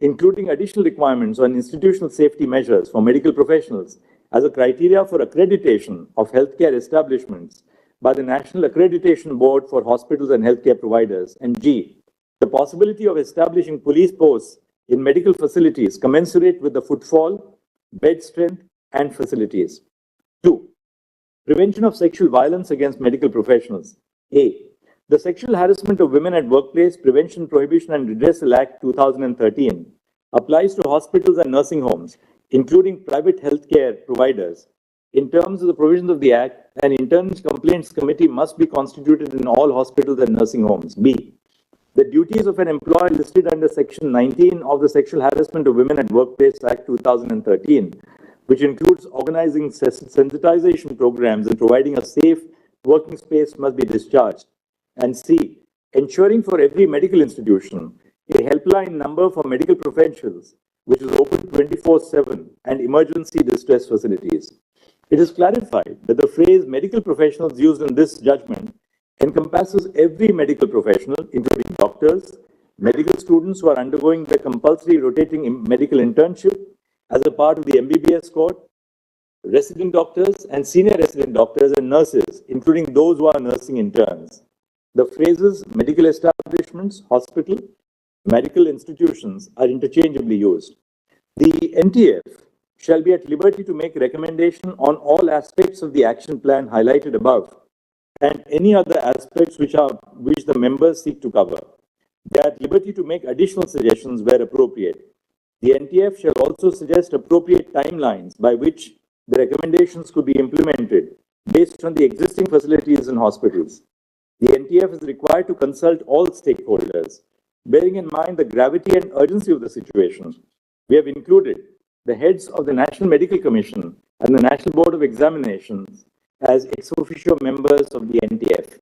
Including additional requirements on institutional safety measures for medical professionals as a criteria for accreditation of healthcare establishments by the National Accreditation Board for Hospitals and Healthcare Providers. And G. The possibility of establishing police posts in medical facilities commensurate with the footfall, bed strength, and facilities. 2. Prevention of sexual violence against medical professionals. A. The Sexual Harassment of Women at Workplace Prevention, Prohibition and Redressal Act 2013 applies to hospitals and nursing homes, including private healthcare providers. In terms of the provisions of the Act, an internal complaints committee must be constituted in all hospitals and nursing homes. B. The duties of an employer listed under Section 19 of the Sexual Harassment of Women at Workplace Act 2013, which includes organizing sensitization programs and providing a safe working space, must be discharged. And C. Ensuring for every medical institution a helpline number for medical professionals, which is open 24/7, and emergency distress facilities. It is clarified that the phrase medical professionals used in this judgment encompasses every medical professional, including doctors, medical students who are undergoing the compulsory rotating medical internship as a part of the MBBS course, resident doctors and senior resident doctors and nurses, including those who are nursing interns. The phrases medical establishments, hospital, medical institutions are interchangeably used. The NTF shall be at liberty to make recommendation on all aspects of the action plan highlighted above and any other aspects which the members seek to cover. They are at liberty to make additional suggestions where appropriate. The NTF shall also suggest appropriate timelines by which the recommendations could be implemented based on the existing facilities in hospitals. The NTF is required to consult all stakeholders. Bearing in mind the gravity and urgency of the situation, we have included the heads of the National Medical Commission and the National Board of Examinations as ex officio members of the NTF.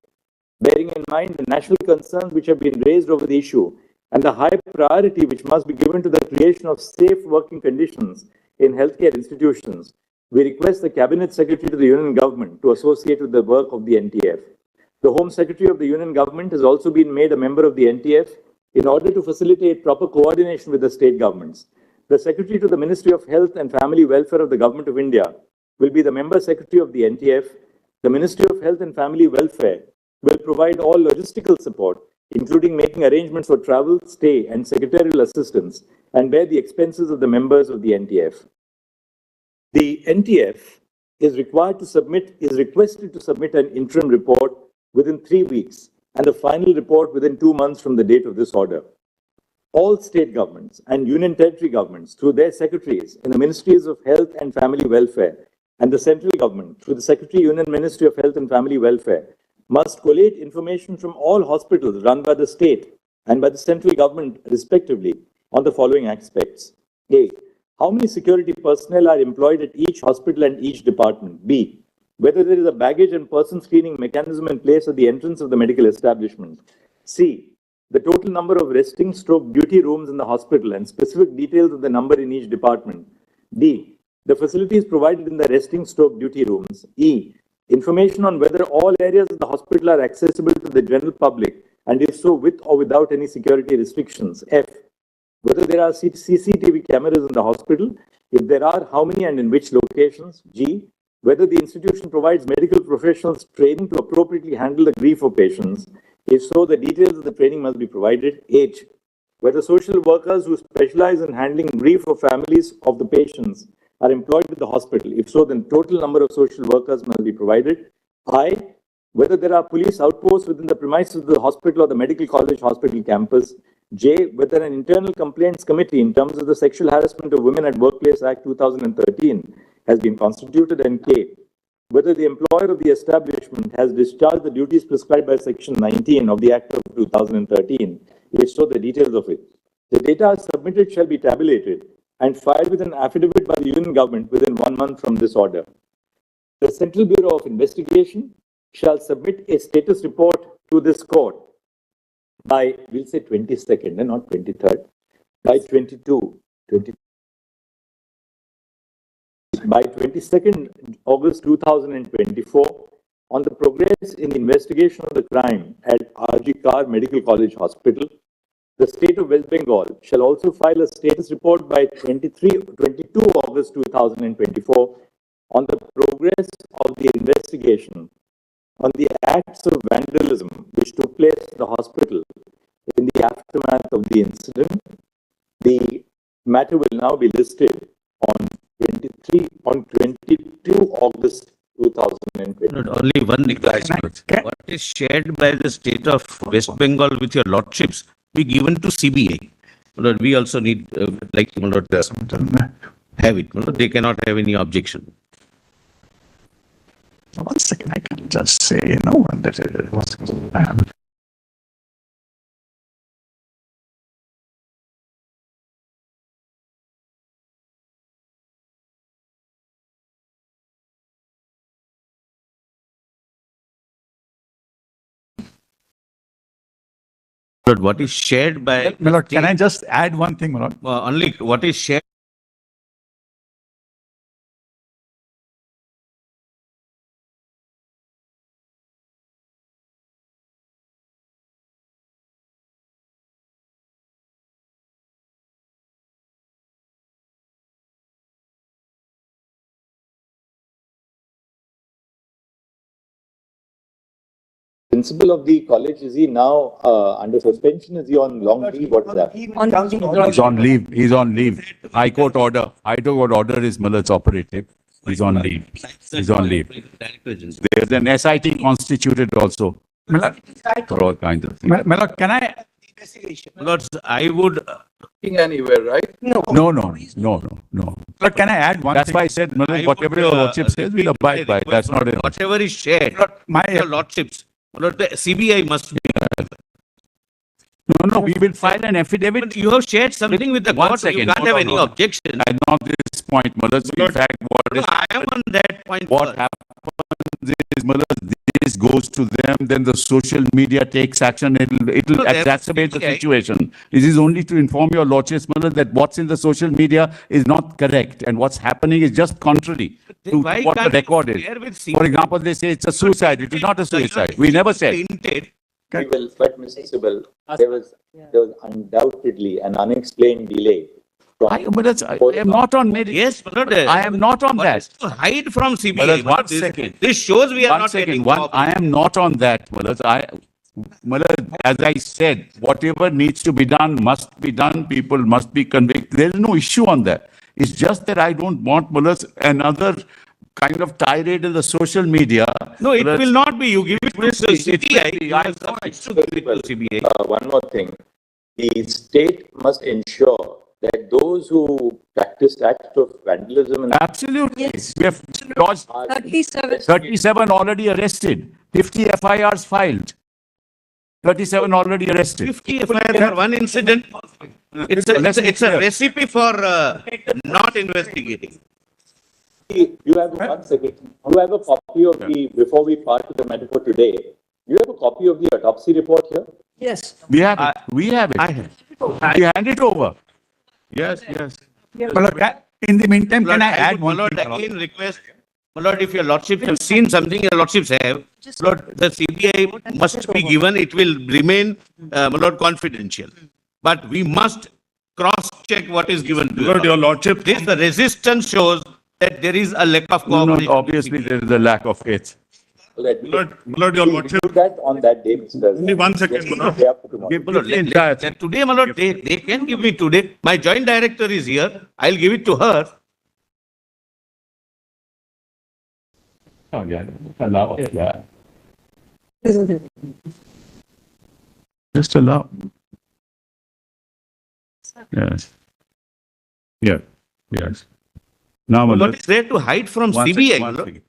Bearing in mind the national concerns which have been raised over the issue and the high priority which must be given to the creation of safe working conditions in healthcare institutions, we request the Cabinet Secretary to the Union Government to associate with the work of the NTF. The Home Secretary of the Union Government has also been made a member of the NTF in order to facilitate proper coordination with the state governments. The Secretary to the Ministry of Health and Family Welfare of the Government of India will be the Member Secretary of the NTF. The Ministry of Health and Family Welfare will provide all logistical support, including making arrangements for travel, stay, and secretarial assistance, and bear the expenses of the members of the NTF. The NTF is requested to submit an interim report within 3 weeks and the final report within 2 months from the date of this order. All state governments and union territory governments, through their secretaries in the Ministries of Health and Family Welfare, and the central government, through the Secretary Union Ministry of Health and Family Welfare, must collate information from all hospitals run by the state and by the central government, respectively, on the following aspects. A. How many security personnel are employed at each hospital and each department? B. Whether there is a baggage and person screening mechanism in place at the entrance of the medical establishment. C. The total number of resting/duty rooms in the hospital and specific details of the number in each department. D. The facilities provided in the resting/duty rooms. E. Information on whether all areas of the hospital are accessible to the general public, and if so, with or without any security restrictions. F. Whether there are CCTV cameras in the hospital. If there are, how many and in which locations? G. Whether the institution provides medical professionals training to appropriately handle the grief of patients. If so, the details of the training must be provided. H. Whether social workers who specialize in handling grief of families of the patients are employed with the hospital. If so, then total number of social workers must be provided. I. Whether there are police outposts within the premises of the hospital or the medical college hospital campus. J. Whether an internal complaints committee in terms of the Sexual Harassment of Women at Workplace Act 2013 has been constituted. And K. Whether the employer of the establishment has discharged the duties prescribed by Section 19 of the Act of 2013. If so, the details of it. The data submitted shall be tabulated and filed with an affidavit by the Union Government within 1 month from this order. The Central Bureau of Investigation shall submit a status report to this court by, we'll say 22nd and not 23rd, by 22nd August 2024 on the progress in the investigation of the crime at RG Kar Medical College Hospital. The state of West Bengal shall also file a status report by 22 August 2024 on the progress of the investigation on the acts of vandalism which took place at the hospital in the aftermath of the incident. The matter will now be listed on 22 August 2020. Only one request. What is shared by the state of West Bengal with your lordships be given to CBI. Lord, we also need, have it. Lord, they cannot have any objection. 1 second, I can just say, that it was. Lord, what is shared by... Milord, can I just add one thing, Milord? Only what is shared... principal of the college, is he now under suspension? Is he on long leave? What is that? He's on leave. He's on leave. High Court order. High Court order is Millard's operative. He's on leave. He's on leave. There's an SIT constituted also for all kinds of things. Malad, can I? Lords, I would, Anywhere, right? No. Malad, can I add one That's thing? why I said, I Millard, whatever would, your lordship says, we'll abide by it. That's not it. whatever is shared, your lordships, Lord, the CBI must be. No, we will file an affidavit. But you have shared something with the One court, so you second. can't have any objection. And not this point, Millard. So in fact, No, I am on that point. what first. happens is, Millard, this goes to them, then the social media takes action, it'll No, there- exacerbate the CBI situation. This is only to inform your lordships, Millard, that what's in the social media is not correct, and what's happening is just contrary to Why what the can't you record is. share with For example, they say it's a suicide. It is not a suicide. We never said. Tainted. We will, but Mr. Sibal, there was undoubtedly an unexplained delay. I am not on merit. Yes, Lord. I am not on What is that. to hide from CBI? Millard, one This- second. This shows we are One not second, getting one, cooperation. I am not on that, Millard, as I said, whatever needs to be done must be done, people must be convicted. There is no issue on that. It's just that I don't want, Millard, another kind of tirade in the social media. No, it Millard, will not be. You give it to will be, it CBI. will be. You have no rights to give it to CBI. One more thing. The state must ensure that those who practice acts of vandalism and Absolutely. Yes. We have lodged 37. 37 already arrested, 50 FIRs filed. 37 already arrested. 50 FIR for one incident. It's a recipe for not investigating. you have one second. You have a copy of the, before we part to the metaphor today, you have a copy of the autopsy report here? Yes. We have it. We have it. I have. We hand it over. Yes. Malad, in the meantime, can I add one Lord, thing? again request, Lord, if your lordships have seen something your lordships have, Lord, the CBI must be given, it will remain, Lord, confidential. But we must cross-check what is given to Lord, your lordship, This, the resistance shows that there is a lack of No, cooperation. obviously there is a lack of faith. Let me Lord, your lordship, do that on that day, Mr. only 1 second, Millard. Day after tomorrow. Give Lord, the entire that today, my lord, they can give me today. My joint director is here. I'll give it to her. Oh, yeah. Allow. Yeah. Just allow. Yes. Yeah. Yes. Now, What Millard, is there to hide from one CBI? second, my one lord? second.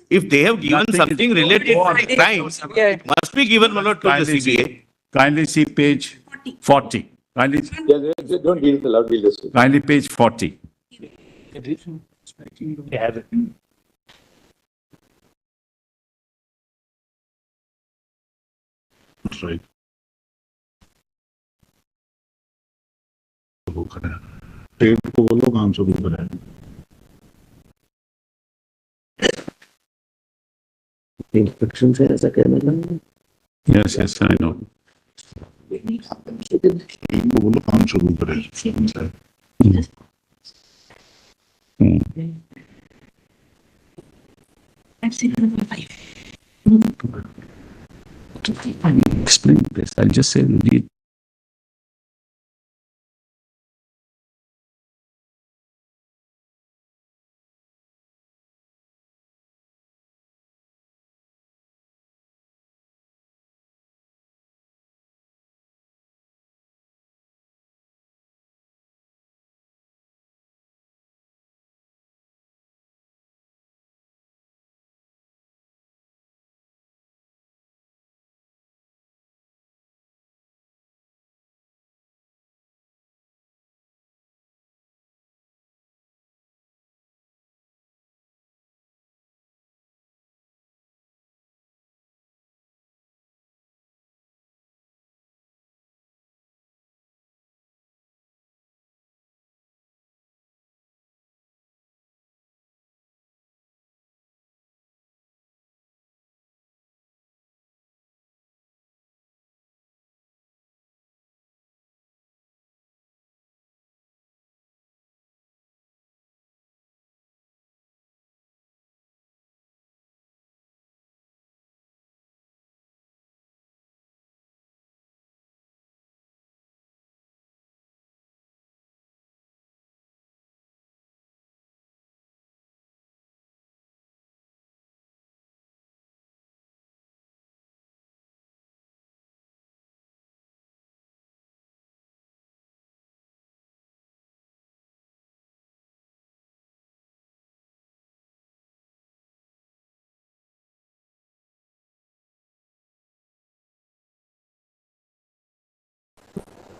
If they have given Nothing is- something related to the crimes, it must be given, my lord, to the Kindly CBI. see, kindly see page 40. Kindly, Don't read it aloud, we'll just. kindly page 40. Right. पेट को बोलो काम शुरू करें Yes, I know. पेट को बोलो काम शुरू करें Explain this. I'll just say, read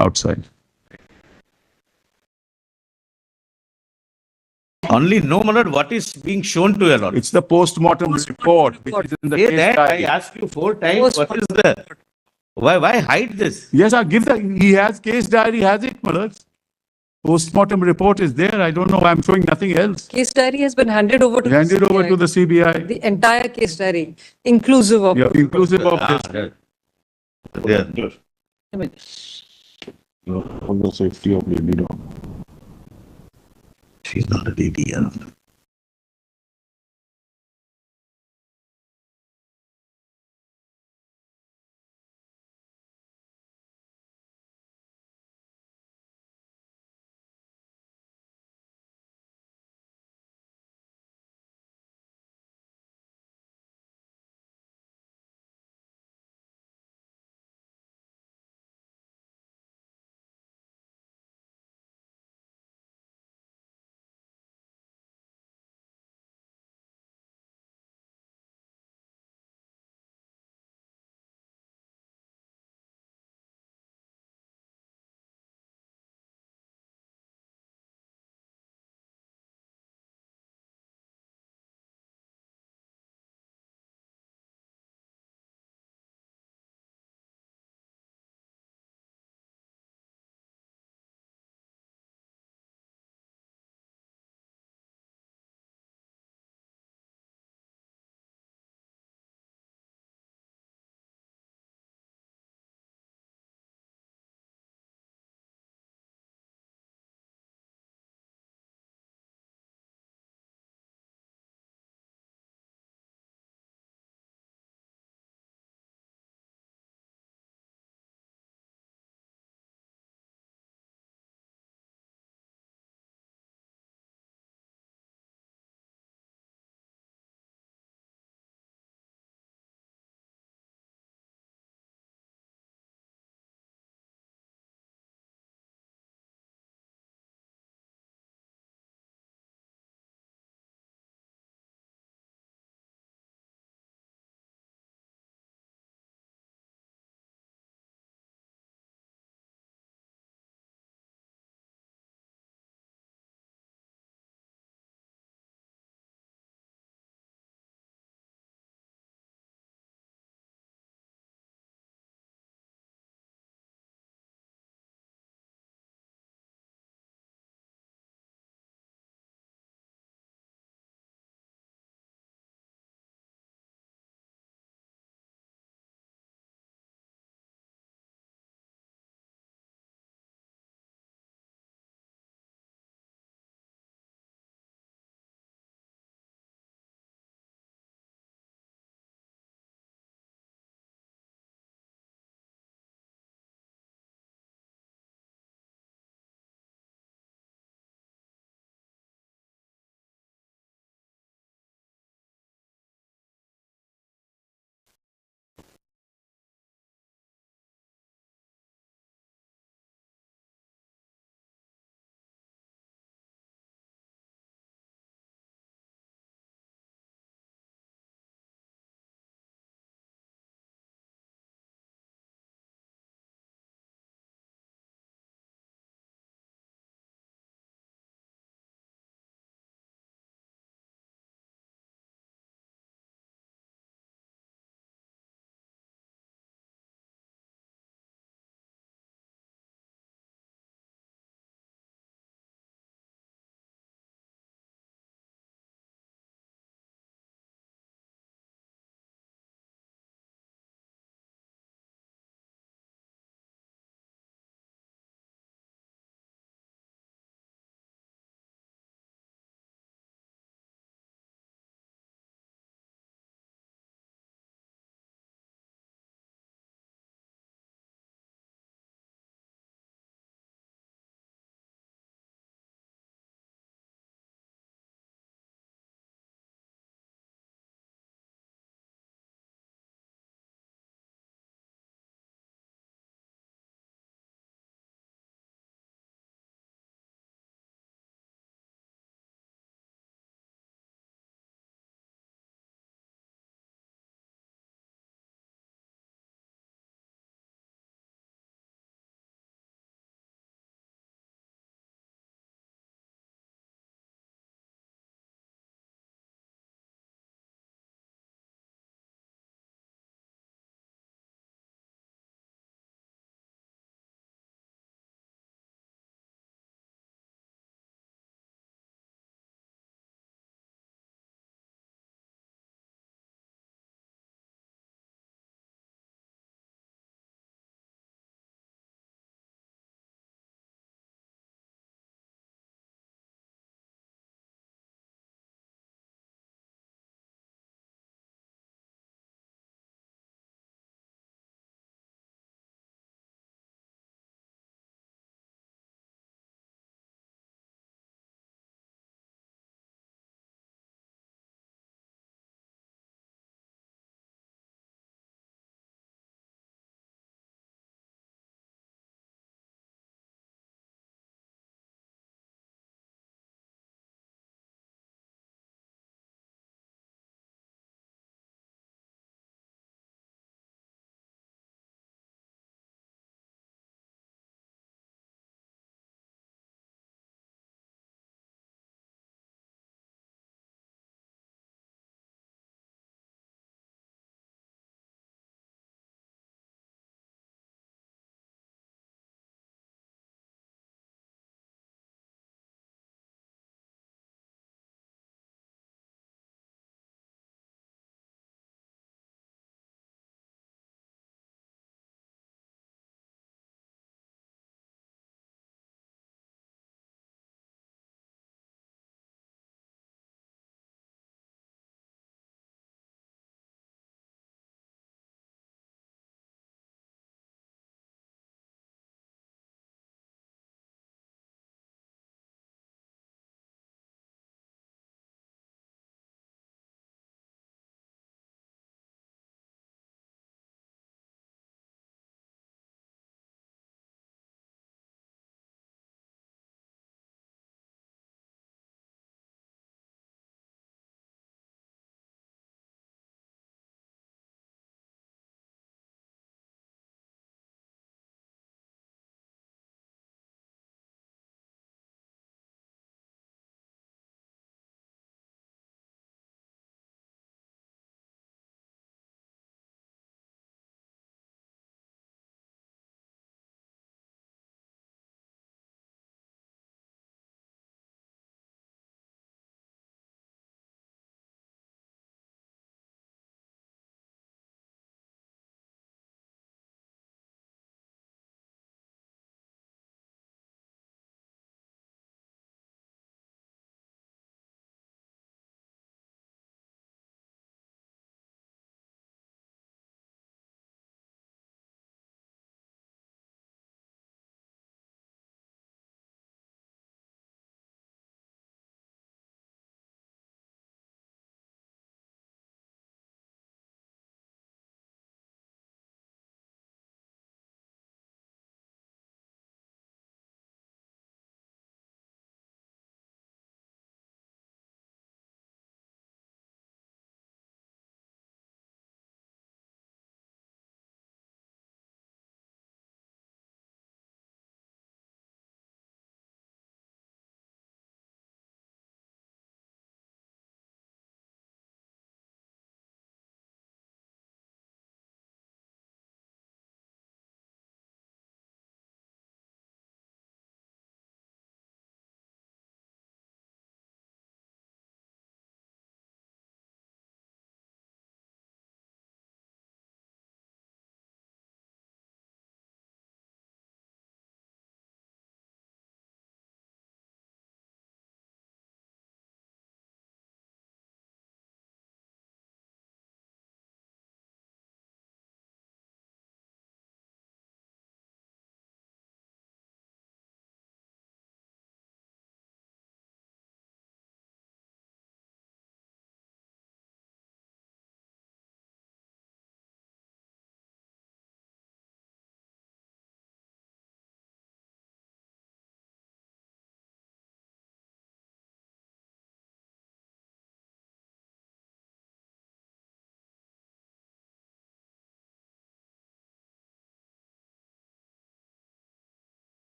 outside. Only know, my lord, what is being shown to your lord. It's the post-mortem report, which is in the Say case that, I diary. asked you 4 times, what is the, why hide this? Yes, I'll give that. He has case diary, has it, my lord? Post-mortem report is there. I don't know. I'm showing nothing else. Case diary has been handed over to the Handed over CBI. to the CBI. The entire case diary, inclusive of. Yeah, inclusive of Ah, this. there. On the safety of baby dog. She's not a baby, yeah.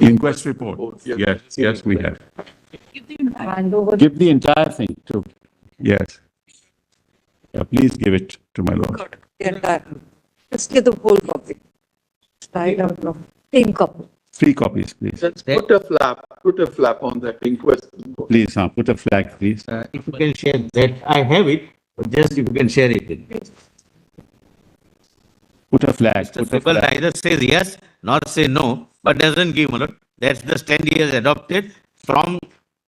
Inquest report. Yes, yes, we have. Hand over. Give the entire thing to, yes. Yeah, please give it to my lord. Good. The entire. Just get the whole copy. I don't know. Same copy. 3 copies, please. Just put a flap on that inquest. Please, put a flag, please. If you can share that, I have it, but just if you can share it. Put a flag. The Put a people flag. neither says yes, nor say no, but doesn't give, my lord. That's the stand he has adopted from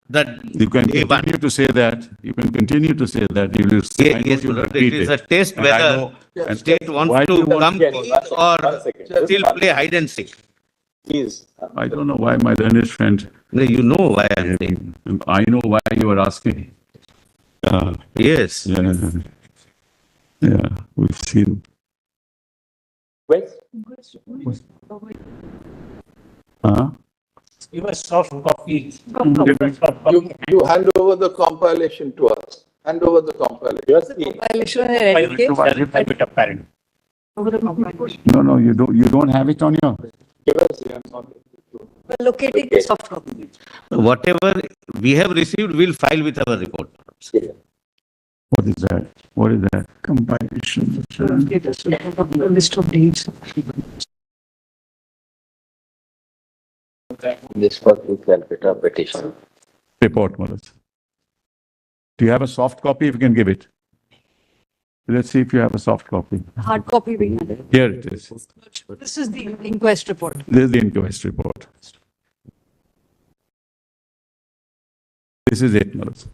the You can day one. continue to say that. You can continue to say that. You will. I know Yes, you'll my lord, repeat it is a test And I whether know- and state wants why do to you want- come Yes, clean one second, or one second. still play hide and seek. Please. I don't know why my learned friend. No, you know why I'm saying. I know why you are asking. Yes. Yeah, yeah, we've seen. Wait. Huh? Give a soft copy. You hand over the compilation to us. Hand over the compilation. Here's the, Compilation and edit. No, you don't. You don't have it on your. give us, We're locating the soft copy. Whatever we have received, we'll file with our report. What is that? What is that? Compilation. List of dates. this was the Calcutta petition. Report, Malas. Do you have a soft copy? If you can give it. Let's see if you have a soft copy. Hard copy we had. Here it is. This is the inquest report. This is the inquest report. This is it, Malas.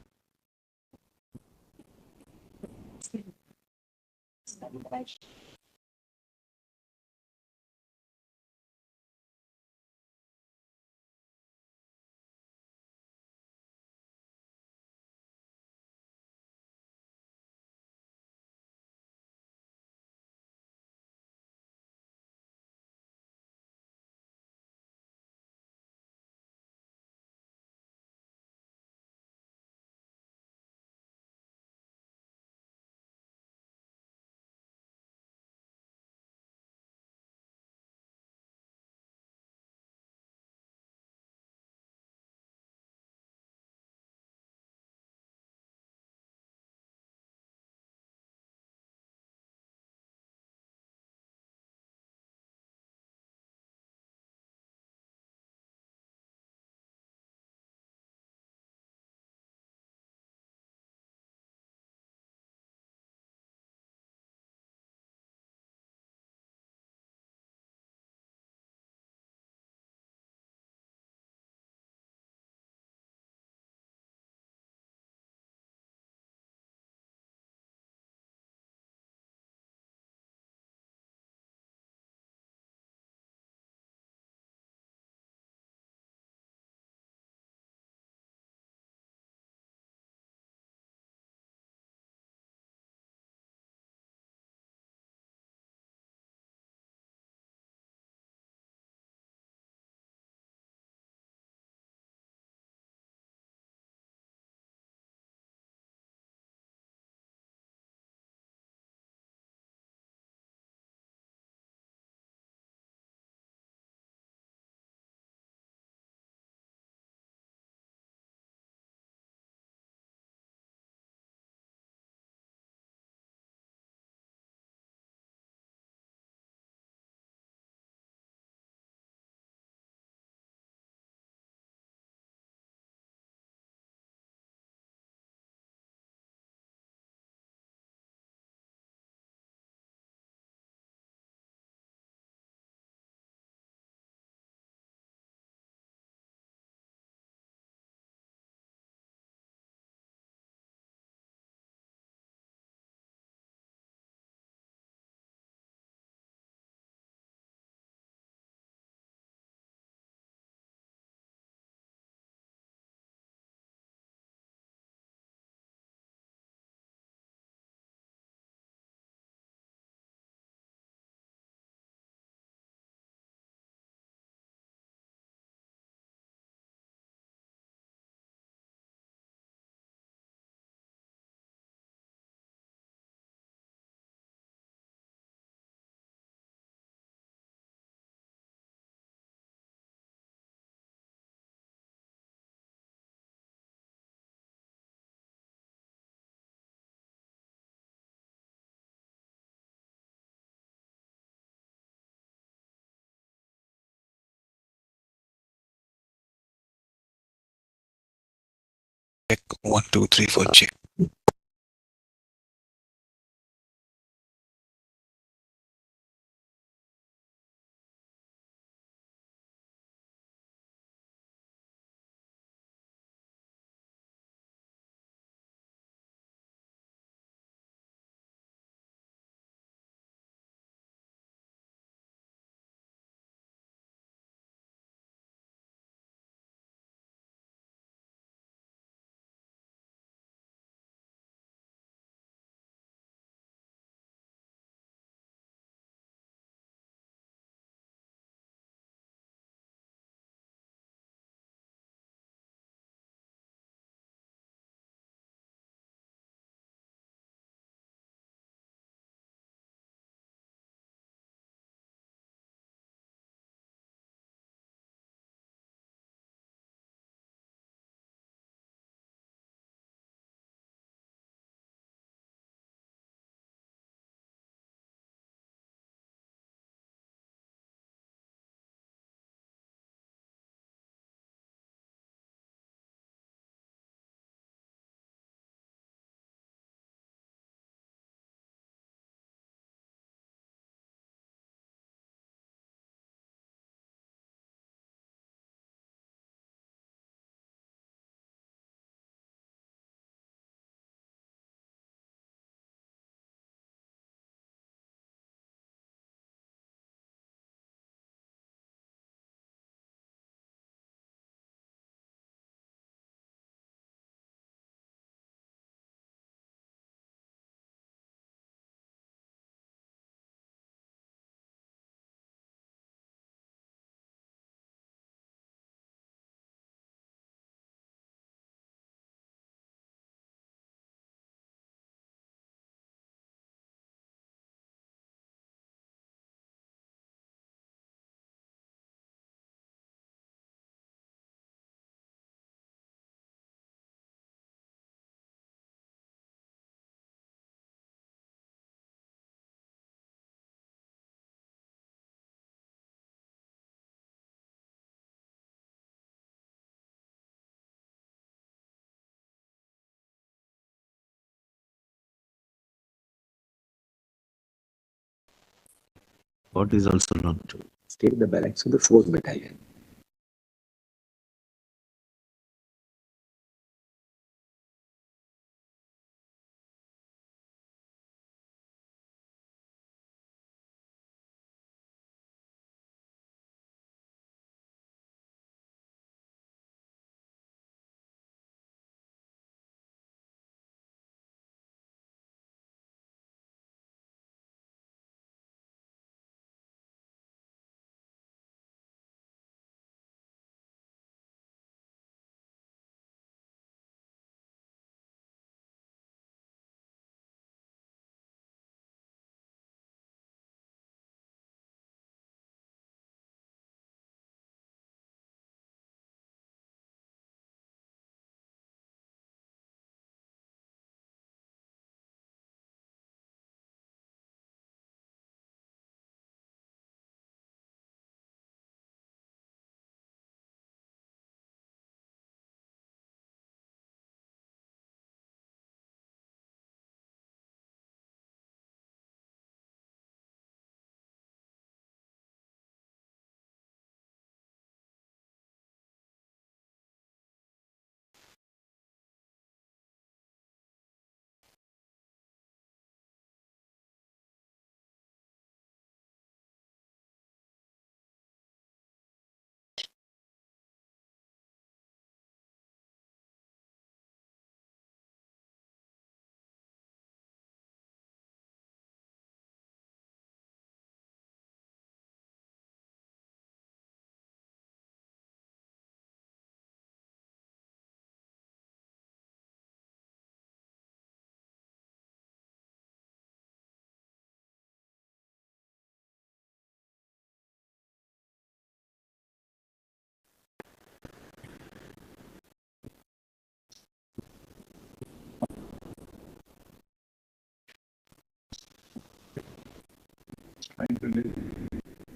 Check 1, 2, 3, 4. Check. What is also not true? State the barracks of the 4th Battalion.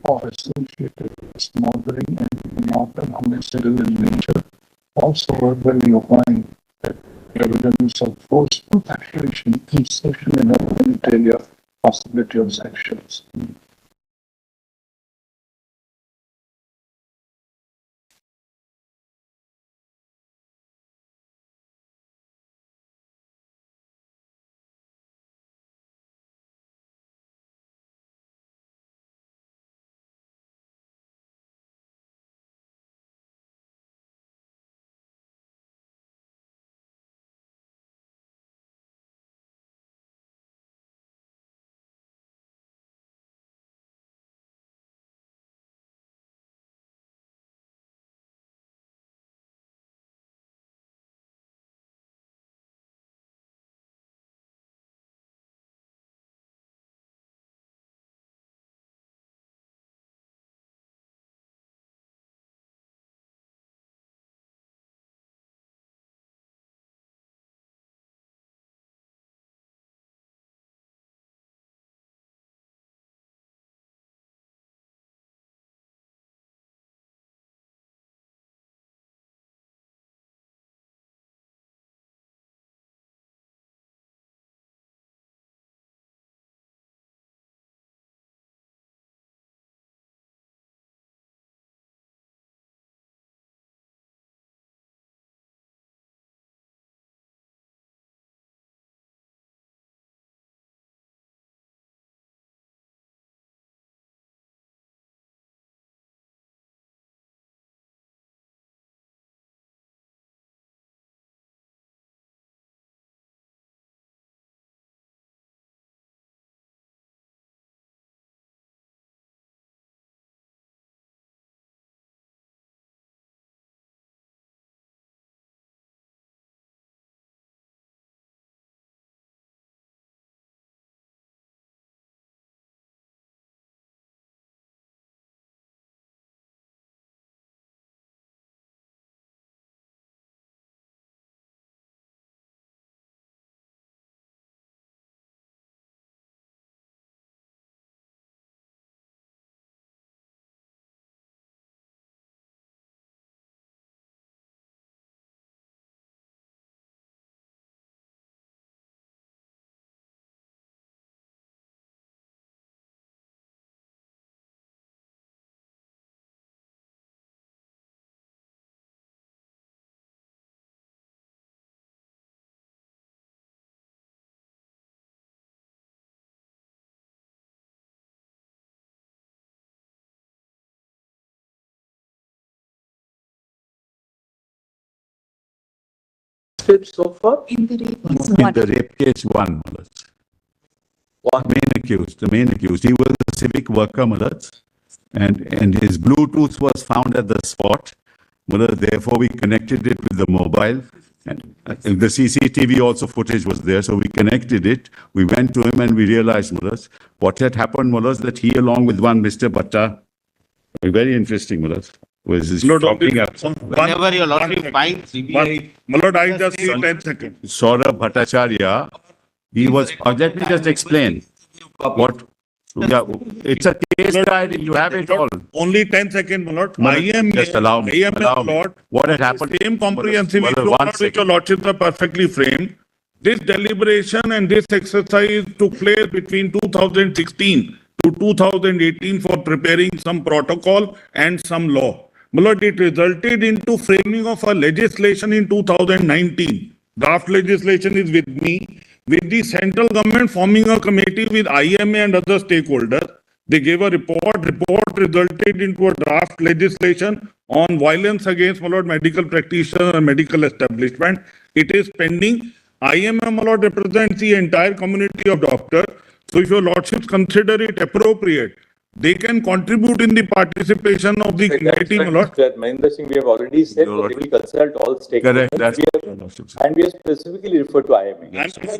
Or associated with smothering and not unnecessary in nature, also verbally opine that evidence of forceful taxation, insertion in a area, possibility of sanctions. So far? In the rape case, one, the main accused, he was a civic worker, and his Bluetooth was found at the spot. Therefore, we connected it with the mobile, and the CCTV also footage was there, so we connected it. We went to him and we realized, what had happened, that he, along with one Mr. Bhatta, very interesting, was his talking up. Whenever your lordship finds CBI. My lord, I just need 10 seconds. Saurabh Bhattacharya, he was, let me just explain what, yeah, it's a case diary, you have it all. Only 10 seconds, my lord. Just allow me. my lord. What had happened? Same comprehensive Well, issue, one which second. your lordships are perfectly framed. This deliberation and this exercise took place between 2016 to 2018 for preparing some protocol and some law. My lord, it resulted into framing of a legislation in 2019. Draft legislation is with me, with the central government forming a committee with IMA and other stakeholders. They gave a report. Report resulted into a draft legislation on violence against, my lord, medical practitioners and medical establishment. It is pending. IMA, my lord, represents the entire community of doctors. So if your lordships consider it appropriate, they can contribute in the participation of the committee, my lord. Mahendra Singh, we have already said that they will consult all stakeholders. Correct, And we have specifically referred to IMA.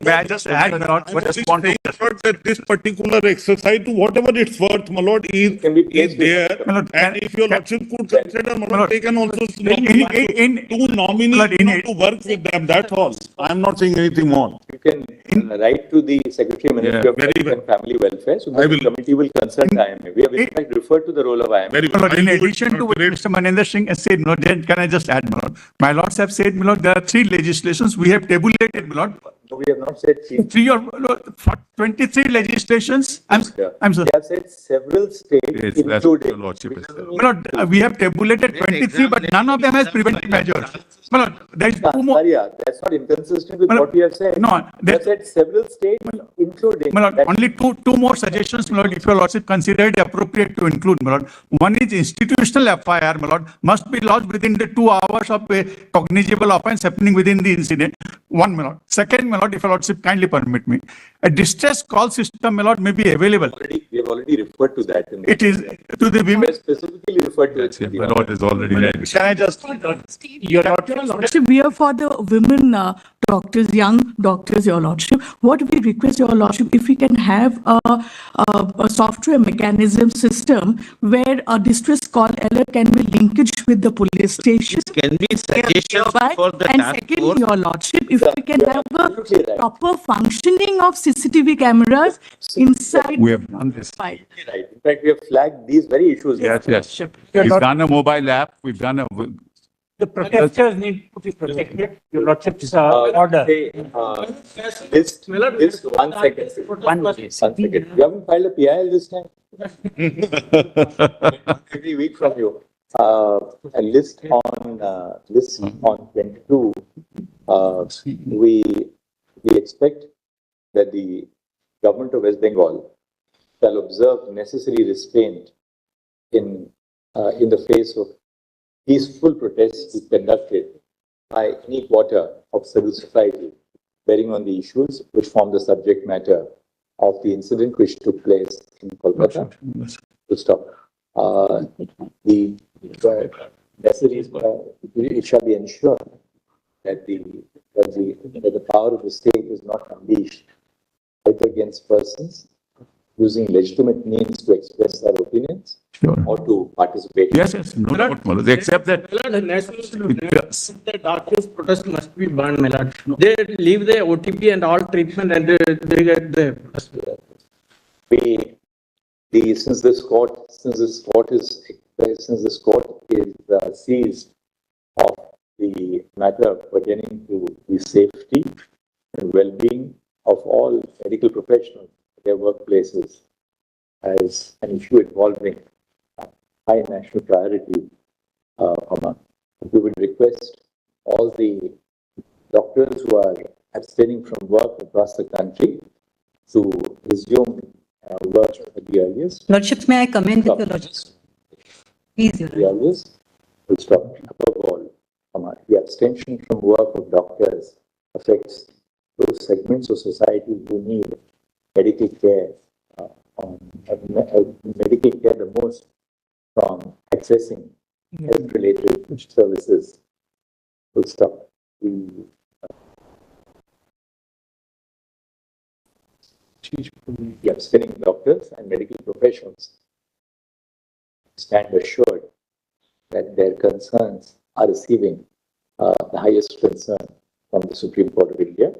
May I just add, my lord, that this particular exercise, to whatever it's worth, my lord, is there. And if your lordship could consider, my lord, they can also nominate two nominees to work with them. That's all. I'm not saying anything more. You can write to the Secretary Ministry of Health and Family Welfare, so the committee will consult IMA. IMA. We have in fact referred to the role of IMA. Very good. My lord, in I would addition to what great- Mr. Manendra Singh has said, my lord, then can I just add, my lord? My lords have said, my lord, there are 3 legislations we have tabulated, my lord. No, we have not said chief. 3 or my lord, 23 legislations. I'm sorry. We have said several states, Yes, that's what including. your lordship has said. My lord, we have tabulated 23, but none of them has preventive measures. My lord, there is 2 more. Saria, that's not inconsistent with Well, what we have said. no, We have that- said several states, including. My lord, that- only two more suggestions, my lord, if your lordship consider it appropriate to include, my lord. One is institutional FIR, my lord, must be lodged within the 2 hours of a cognizable offence happening within the incident. One, my lord. Second, my lord, if your lordship kindly permit me, a distress call system, my lord, may be available. We have already referred to that. In the- It is to the We women. have specifically referred to it. Yes, my lord is already read. Can I just, your Lordship, we are for the women doctors, young doctors, your lordship. What we request, your lordship, if we can have a software mechanism system where a distress call alert can be linkaged with the police station. Can be suggestions for the And task second, force. your lordship, if we can have absolutely a right. proper functioning of CCTV cameras inside. We have done this. File. Right. In fact, we have flagged these very issues. Yes, yes. We've done a mobile app. We've done a, The protesters need to be protected. Your lordship's order. Say, list 1 second. One second. You haven't filed a PIL this time? Every week from you. A list on 22. We expect that the government of West Bengal shall observe necessary restraint in the face of peaceful protests conducted by any quarter of civil society bearing on the issues which form the subject matter of the incident which took place in Kolkata. To stop. The necessary, it shall be ensured that the power of the state is not unleashed either against persons using legitimate means to express their opinions or to participate. yes, yes, no doubt, my lord. Except that, The national the doctors' protest must be banned, my lord. They leave the OTP and all treatment and they get the. Since this court is seized of the matter pertaining to the safety and well-being of all medical professionals at their workplaces as an issue involving high national priority, we would request all the doctors who are abstaining from work across the country to resume work at the earliest. Lordships, may I come in with your lordships? Please, your The earliest will stop. Above all, the abstention from work of doctors affects those segments of society who need medical care, medical care the most from accessing health-related services. Will stop. The abstaining doctors and medical professionals stand assured that their concerns are receiving the highest concern from the Supreme Court of India.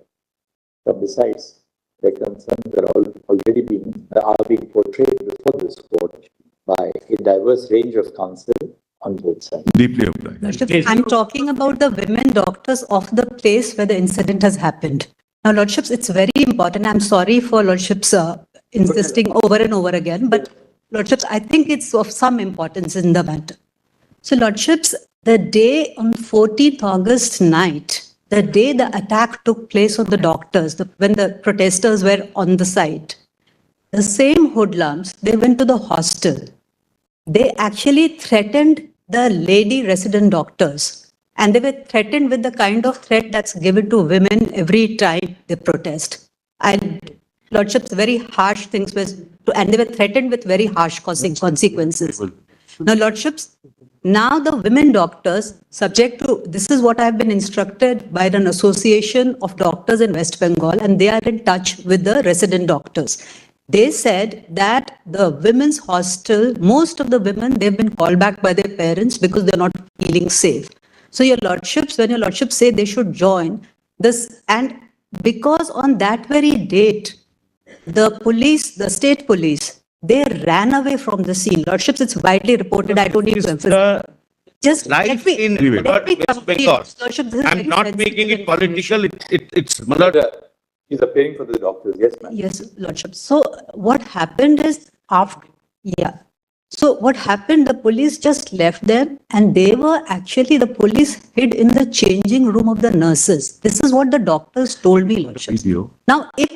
But besides, their concerns are being portrayed before this court by a diverse range of counsel on both sides. deeply obliged. Lordships, I'm talking about the women doctors of the place where the incident has happened. Now, Lordships, it's very important. I'm sorry for Lordships insisting over and over again, but Lordships, I think it's of some importance in the matter. So, Lordships, the day on 14th August night, the day the attack took place on the doctors, when the protesters were on the site, the same hoodlums, they went to the hostel. They actually threatened the lady resident doctors. And they were threatened with the kind of threat that's given to women every time they protest. And Lordships, very harsh things and they were threatened with very harsh consequences. Now, Lordships, now the women doctors, subject to, this is what I've been instructed by an association of doctors in West Bengal, and they are in touch with the resident doctors. They said that the women's hostel, most of the women, they've been called back by their parents because they're not feeling safe. So your lordships, when your lordships say they should join this, and because on that very date, the police, the state police, they ran away from the scene. Lordships, it's widely reported. I don't need to emphasize. Just Life in let me West complete. Bengal. Lordship, this is I'm very not sensitive making it information. political. It's, my lord, He's appearing for the doctors. Yes, ma'am. Yes, Lordship. So what happened is after, yeah. So what happened, the police just left them and they were actually, the police hid in the changing room of the nurses. This is what the doctors told me, Lordship. Now, if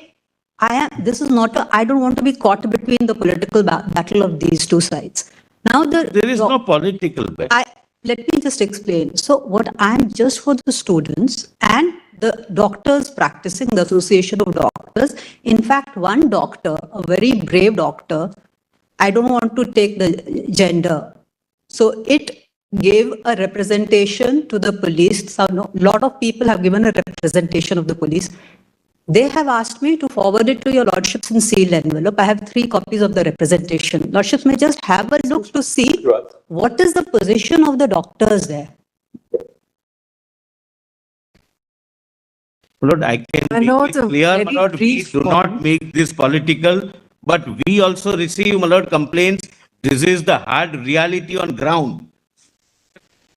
I am, this is not I don't want to be caught between the political battle of these two sides. Now there is no political battle. Let me just explain. So what I'm just for the students and the doctors practicing, the Association of Doctors. In fact, one doctor, a very brave doctor, I don't want to take the gender. So it gave a representation to the police. So a lot of people have given a representation of the police. They have asked me to forward it to your lordships in sealed envelope. I have 3 copies of the representation. Lordships may just have a look to see what is the position of the doctors there. Lord, I can make it clear, my lord, please do not make this political, but we also receive, my lord, complaints. This is the hard reality on ground.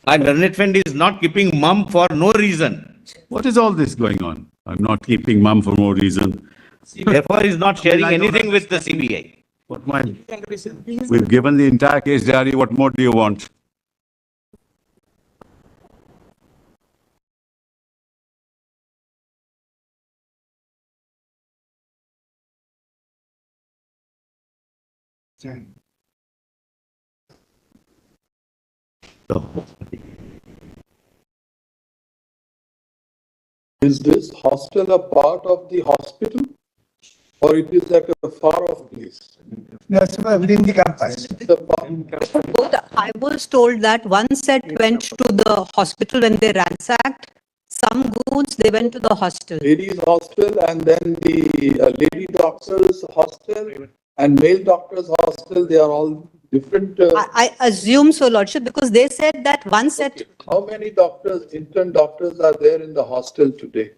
And learned friend is not keeping mum for no reason. What is all this going on? I'm not keeping mum for no reason. Therefore, is not sharing anything with the CBI. What we've given the entire case diary. What more do you want? Is this hostel a part of the hospital? Or it is at a far off place? Yes, within the campus. I was told that one set went to the hospital when they ransacked. Some goons, they went to the hostel. Ladies hostel and then the lady doctors hostel and male doctors hostel, they are all different. I assume so, Lordship, because they said that one set. How many doctors, intern doctors are there in the hostel today?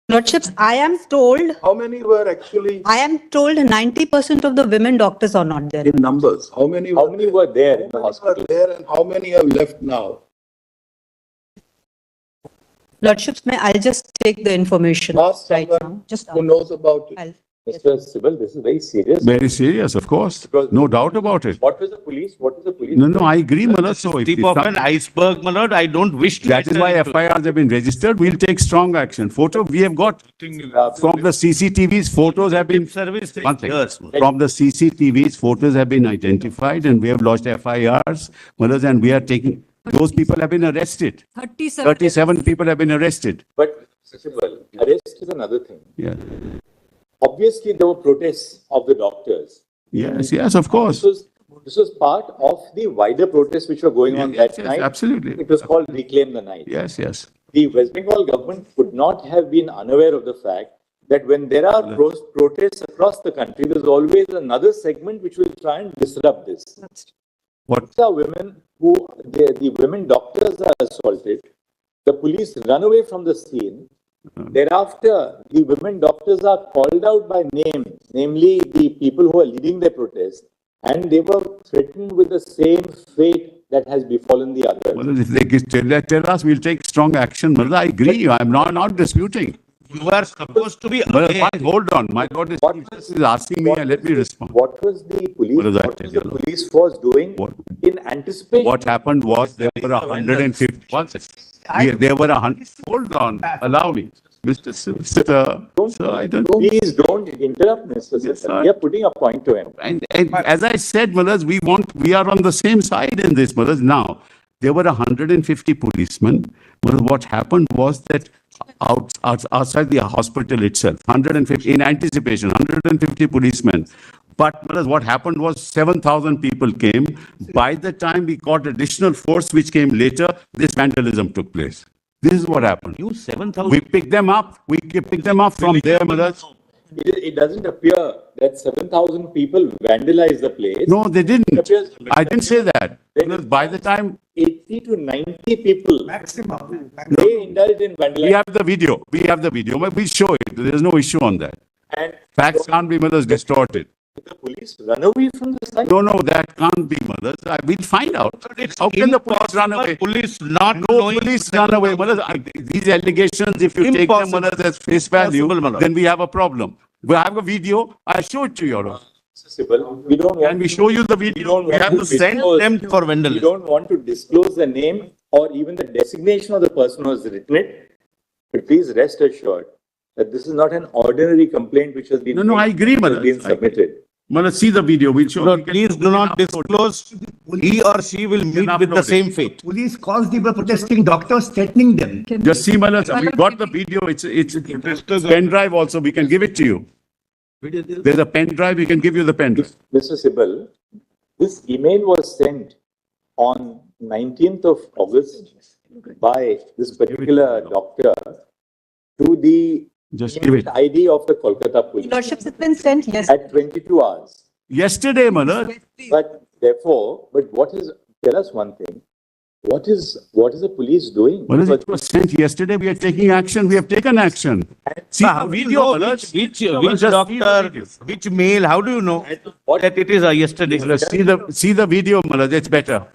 Lordships, I am told. How many were actually? I am told 90% of the women doctors are not there. In numbers, how many were there in the hospital? There and how many have left now? Lordships, I'll just take the information Ask right someone now. Just who knows about it. Mr. Sibyl, this is very serious. Very serious, of course. No doubt about it. What was the police? What is the police? No, I agree, my lord. So Tip of an iceberg, my lord. I don't wish to. That is why FIRs have been registered. We'll take strong action. We have got from the CCTVs, photos have been service. One thing. From the CCTVs, photos have been identified, and we have lodged FIRs, and we are taking. Those people have been arrested. 37 people have been arrested. But Sibyl, arrest is another thing. Yeah. Obviously, there were protests of the doctors. Yes, of course. This was part of the wider protests which were going on that night. Absolutely. It was called Reclaim the Night. Yes. The West Bengal government could not have been unaware of the fact that when there are protests across the country, there's always another segment which will try and disrupt this. What? The women the women doctors are assaulted. The police run away from the scene. Thereafter, the women doctors are called out by name, namely the people who are leading the protest, and they were threatened with the same fate that has befallen the others. Well, if they tell us, we'll take strong action. I agree. I'm not disputing. You are supposed to be. Hold on. My God is asking me, and let me respond. What was the police force doing in anticipation? What happened was there were 150. There were 100. Hold on. Allow me. Mr. Sir, I don't. Please don't interrupt, Mr. Sir. We are putting a point to him. And as I said, we are on the same side in this, Now, there were 150 policemen. What happened was that outside the hospital itself, 150 in anticipation, 150 policemen. But what happened was 7,000 people came. By the time we got additional force which came later, this vandalism took place. This is what happened. You 7,000. We picked them up. We picked them up from there, It doesn't appear that 7,000 people vandalized the place. No, they didn't. I didn't say that. Because by the time 80 to 90 people maximum, they indulged in vandalism. We have the video. We show it. There is no issue on that. And facts can't be distorted. Did the police run away from the site? No, that can't be, mother. We'll find out. How can the police run away? Police not No knowing. police run away, mother. These allegations, if you take them, Impossible. mother, as face value, Impossible, my lord. then we have a problem. We have a video. I'll show it to you, Your Honor. Possible. We don't Can want we show you the video? we have to send them for We vandalism. don't want to disclose the name or even the designation of the person who has written it. But please rest assured that this is not an ordinary complaint which has been No, I agree, which has mother. been submitted. Mother, see the video. We'll show. Lord, please do not disclose. He or she will meet with the same fate. Police calls the protesting doctors, threatening them. Just see, mother. We got the video. It's pen drive also. We can give it to you. There's a pen drive. We can give you the pen drive. Mr. Sibal, this email was sent on 19th of August by this particular doctor to the Just give it. ID of the Kolkata police Lordships, it's been sent yesterday. at 22 hours. Yesterday, mother. But therefore, tell us one thing. What is the police doing? Mother, it was sent yesterday. We are taking action. We have taken action. See the video, mother. Which doctor, which mail, how do you know that it is yesterday? See the video, mother. It's better.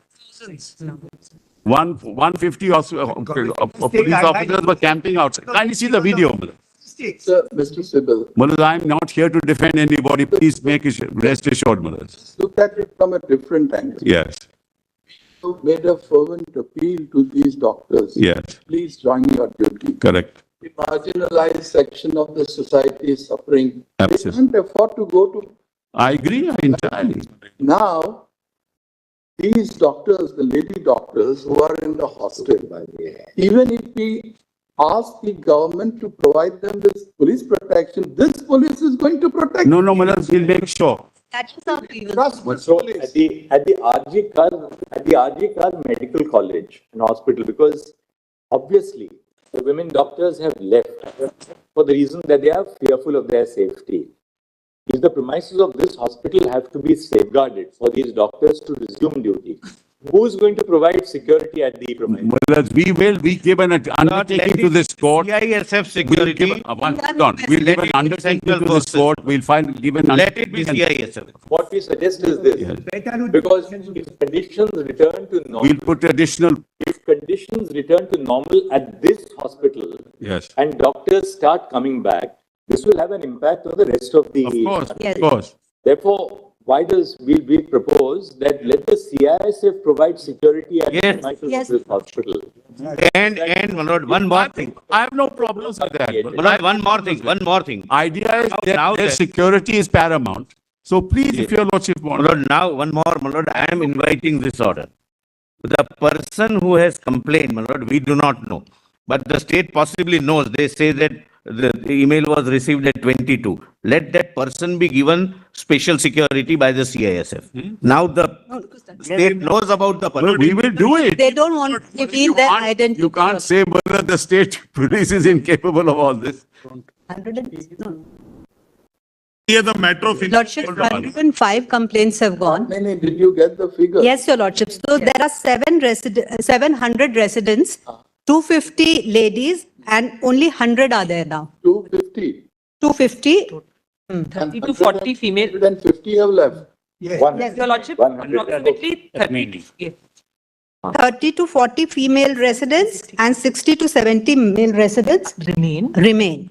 150 police officers were camping outside. Kindly see the video, mother. Sir, Mr. Sibal, Mother, I'm not here to defend anybody. Please make it rest assured, mother. look at it from a different angle. Yes. You made a fervent appeal to these doctors. Yes. Please join your duty. Correct. The marginalized section of the society is suffering. Absolutely. They can't afford to go to. I agree entirely. Now, these doctors, the lady doctors who are in the hostel, even if we ask the government to provide them with police protection, this police is going to protect. No, mother, we'll make sure. That is our grievance. Trust the So police. at the RG Kar Medical College and Hospital, because obviously the women doctors have left for the reason that they are fearful of their safety. If the premises of this hospital have to be safeguarded for these doctors to resume duty, who is going to provide security at the premises? Mother, we give an undertaking to this court. CISF security. We'll give an undertaking to this court. We'll give an Let it be CISF. What we suggest is this, because if conditions return to normal, We'll put additional. if conditions return to normal at this hospital, Yes. and doctors start coming back, this will have an impact on the rest of the. Of course. Therefore, why does we propose that let the CISF provide security at the premises of this hospital? And my lord, one more thing. I have no problems with that. My lord, one more thing. Idea is Now that their that- security is paramount. So please, if your lordship My wants. lord, now one more, my lord, I am inviting this order. The person who has complained, my lord, we do not know. But the state possibly knows. They say that the email was received at 22. Let that person be given special security by the CISF. Now the state knows about the person. We will do it. They don't want to reveal their identity. You can't say whether the state police is incapable of all this. 100 Here the matter of. Lordship, 105 complaints have gone. Many, did you get the figure? Yes, your lordship. So there are 700 residents, 250 ladies, and only 100 are there now. 250. 250. 30 to 40 female. 150 have left. Yes, Your lordship, 100. approximately 30. Yes. 30 to 40 female residents and 60 to 70 male residents remain.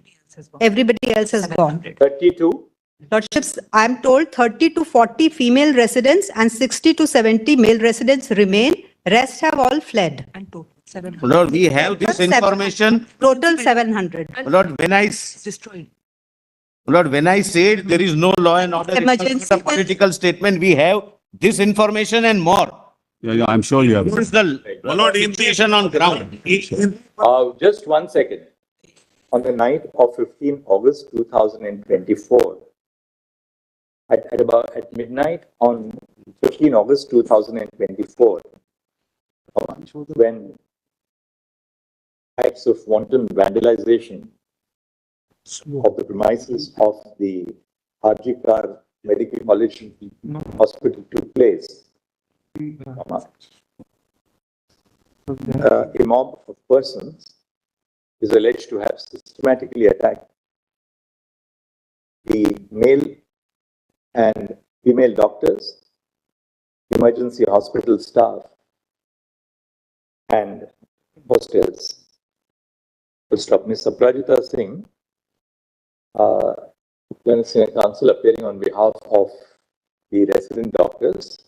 Everybody else has gone. 32. Lordships, I am told 30 to 40 female residents and 60 to 70 male residents remain. Rest have all fled. My lord, we have this information. Total 700. My lord, when I said there is no law and order, it's not a political statement. We have this information and more. Yeah, I'm sure you have. This is the situation on ground. Just 1 second. On the night of 15 August 2024, at midnight on 15 August 2024, when acts of wanton vandalization of the premises of the RG Kar Medical College Hospital took place, a mob of persons is alleged to have systematically attacked the male and female doctors, emergency hospital staff, and hostels. Full stop. Ms. Saprajita Singh, Senior Counsel appearing on behalf of the resident doctors,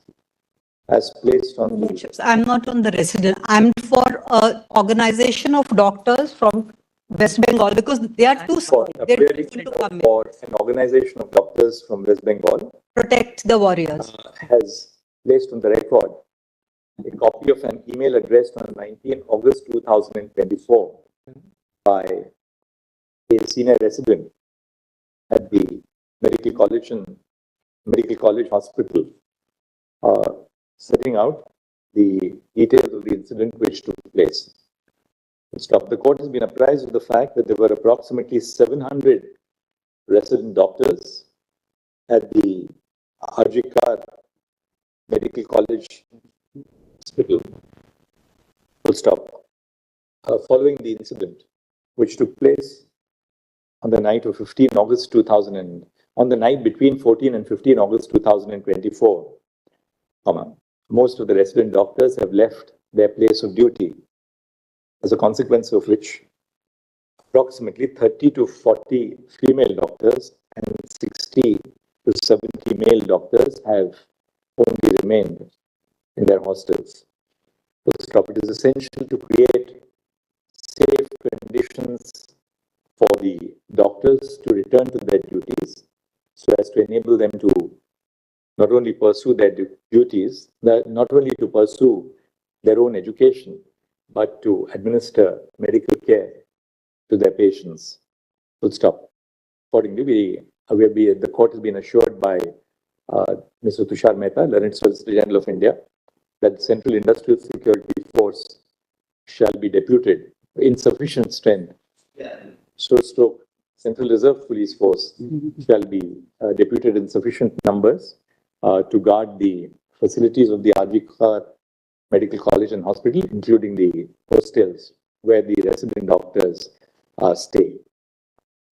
has placed on the... I'm not on the resident. I'm for organization of doctors from West Bengal because they are too small. They're too appearing small to come in. for an organization of doctors from West Bengal Protect the warriors. has placed on the record a copy of an email addressed on 19 August 2024 by a senior resident at the Medical College Hospital, setting out the details of the incident which took place. Stop. The court has been apprised of the fact that there were approximately 700 resident doctors at the Arjikar Medical College Hospital. Full stop. Following the incident, which took place on the night of 15 August 2000 on the night between 14 and 15 August 2024, most of the resident doctors have left their place of duty, as a consequence of which approximately 30 to 40 female doctors and 60 to 70 male doctors have only remained in their hostels. It is essential to create safe conditions for the doctors to return to their duties so as to enable them to not only pursue their duties, not only to pursue their own education, but to administer medical care to their patients. Full stop. Accordingly, the court has been assured by Mr. Tushar Mehta, Learned Solicitor General of India, that the Central Industrial Security Force shall be deputed in sufficient strength. Stroke Central Reserve Police Force shall be deputed in sufficient numbers to guard the facilities of the Arjikar Medical College and Hospital, including the hostels where the resident doctors stay.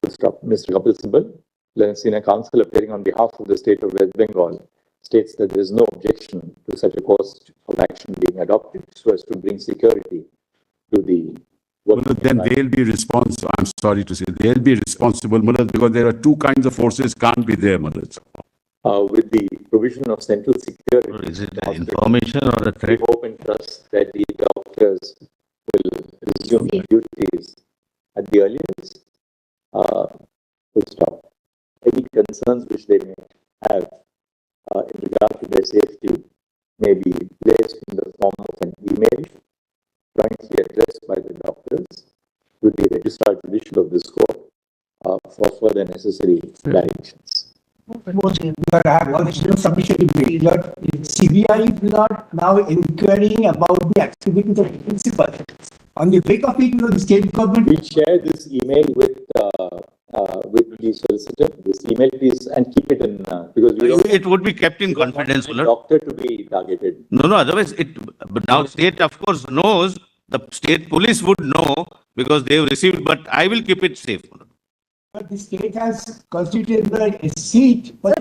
Full stop. Mr. Kapil Sibal, Learned Senior Counsel appearing on behalf of the state of West Bengal, states that there is no objection to such a course of action being adopted so as to bring security to the... Then they'll be responsible. I'm sorry to say, they'll be responsible, because there are two kinds of forces can't be there, with the provision of central security. Is it information or a threat? We hope and trust that the doctors will resume duties at the earliest. Full stop. Any concerns which they may have in regard to their safety may be placed in the form of an email jointly addressed by the doctors to the Registrar Judicial of this court for further necessary directions. But I have one submission to make that CBI is not now inquiring about the activities of the principal. On the back of it, the state government will share this email with the solicitor. This email, please, and keep it in because we don't. It would be kept in confidence, Doctor to be targeted. No, otherwise but now state of course knows, the state police would know because they have received, but I will keep it safe. But the state has constituted a seat for the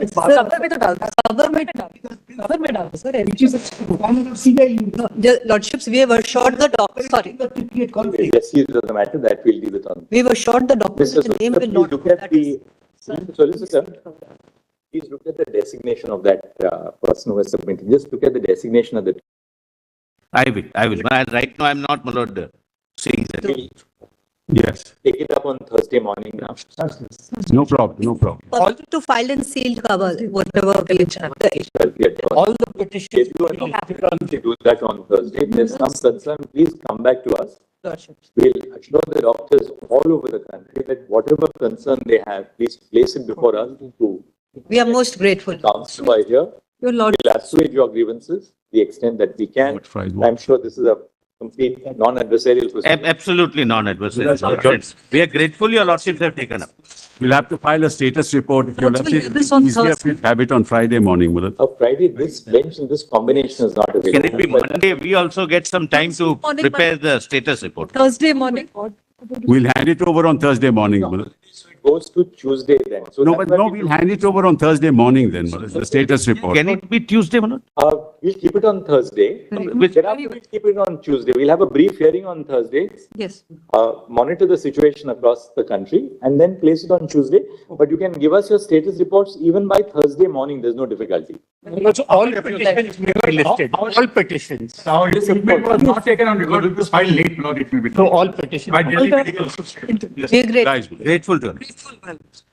which is a requirement of CBI. No, the lordships, we were assured the doctor, sorry. Yes, it doesn't matter, that we'll deal with on. We were assured the doctor's name will not. Look at the solicitor. Please look at the designation of that person who is submitting. Just look at the designation of the. I will. But right now I'm not, my lord, saying that. Yes. Take it up on Thursday morning now. No problem. Also to file and sealed cover, whatever we have. All the petitions do that on Thursday. If there's some concern, please come back to us. We'll assure the doctors all over the country that whatever concern they have, please place it before us. We are most grateful. Counsel by here. Your lord. We'll assuage your grievances the extent that we can. I'm sure this is a complete non-adversarial procedure. Absolutely non-adversarial. We are grateful your lordships have taken up. We'll have to file a status report. If your lordship is easier, we'll have it on Friday morning, Friday, this bench in this combination is not available. Can it be Monday? We also get some time to prepare the status report. Thursday morning. We'll hand it over on Thursday morning. Go goes to Tuesday then. So No, that's but why no, we'll hand it over on Thursday morning then, Manoj, the status report. Can it be Tuesday, Manoj? We'll keep it on Thursday. Thereafter, we'll keep it on Tuesday. We'll have a brief hearing on Thursday. Yes. Monitor the situation across the country and then place it on Tuesday. But you can give us your status reports even by Thursday morning. There's no difficulty. So all petitions may be listed. All petitions. Now, it was not taken on record, it was filed late, Lord, it may be. So all petitions. We're great. Grateful to us.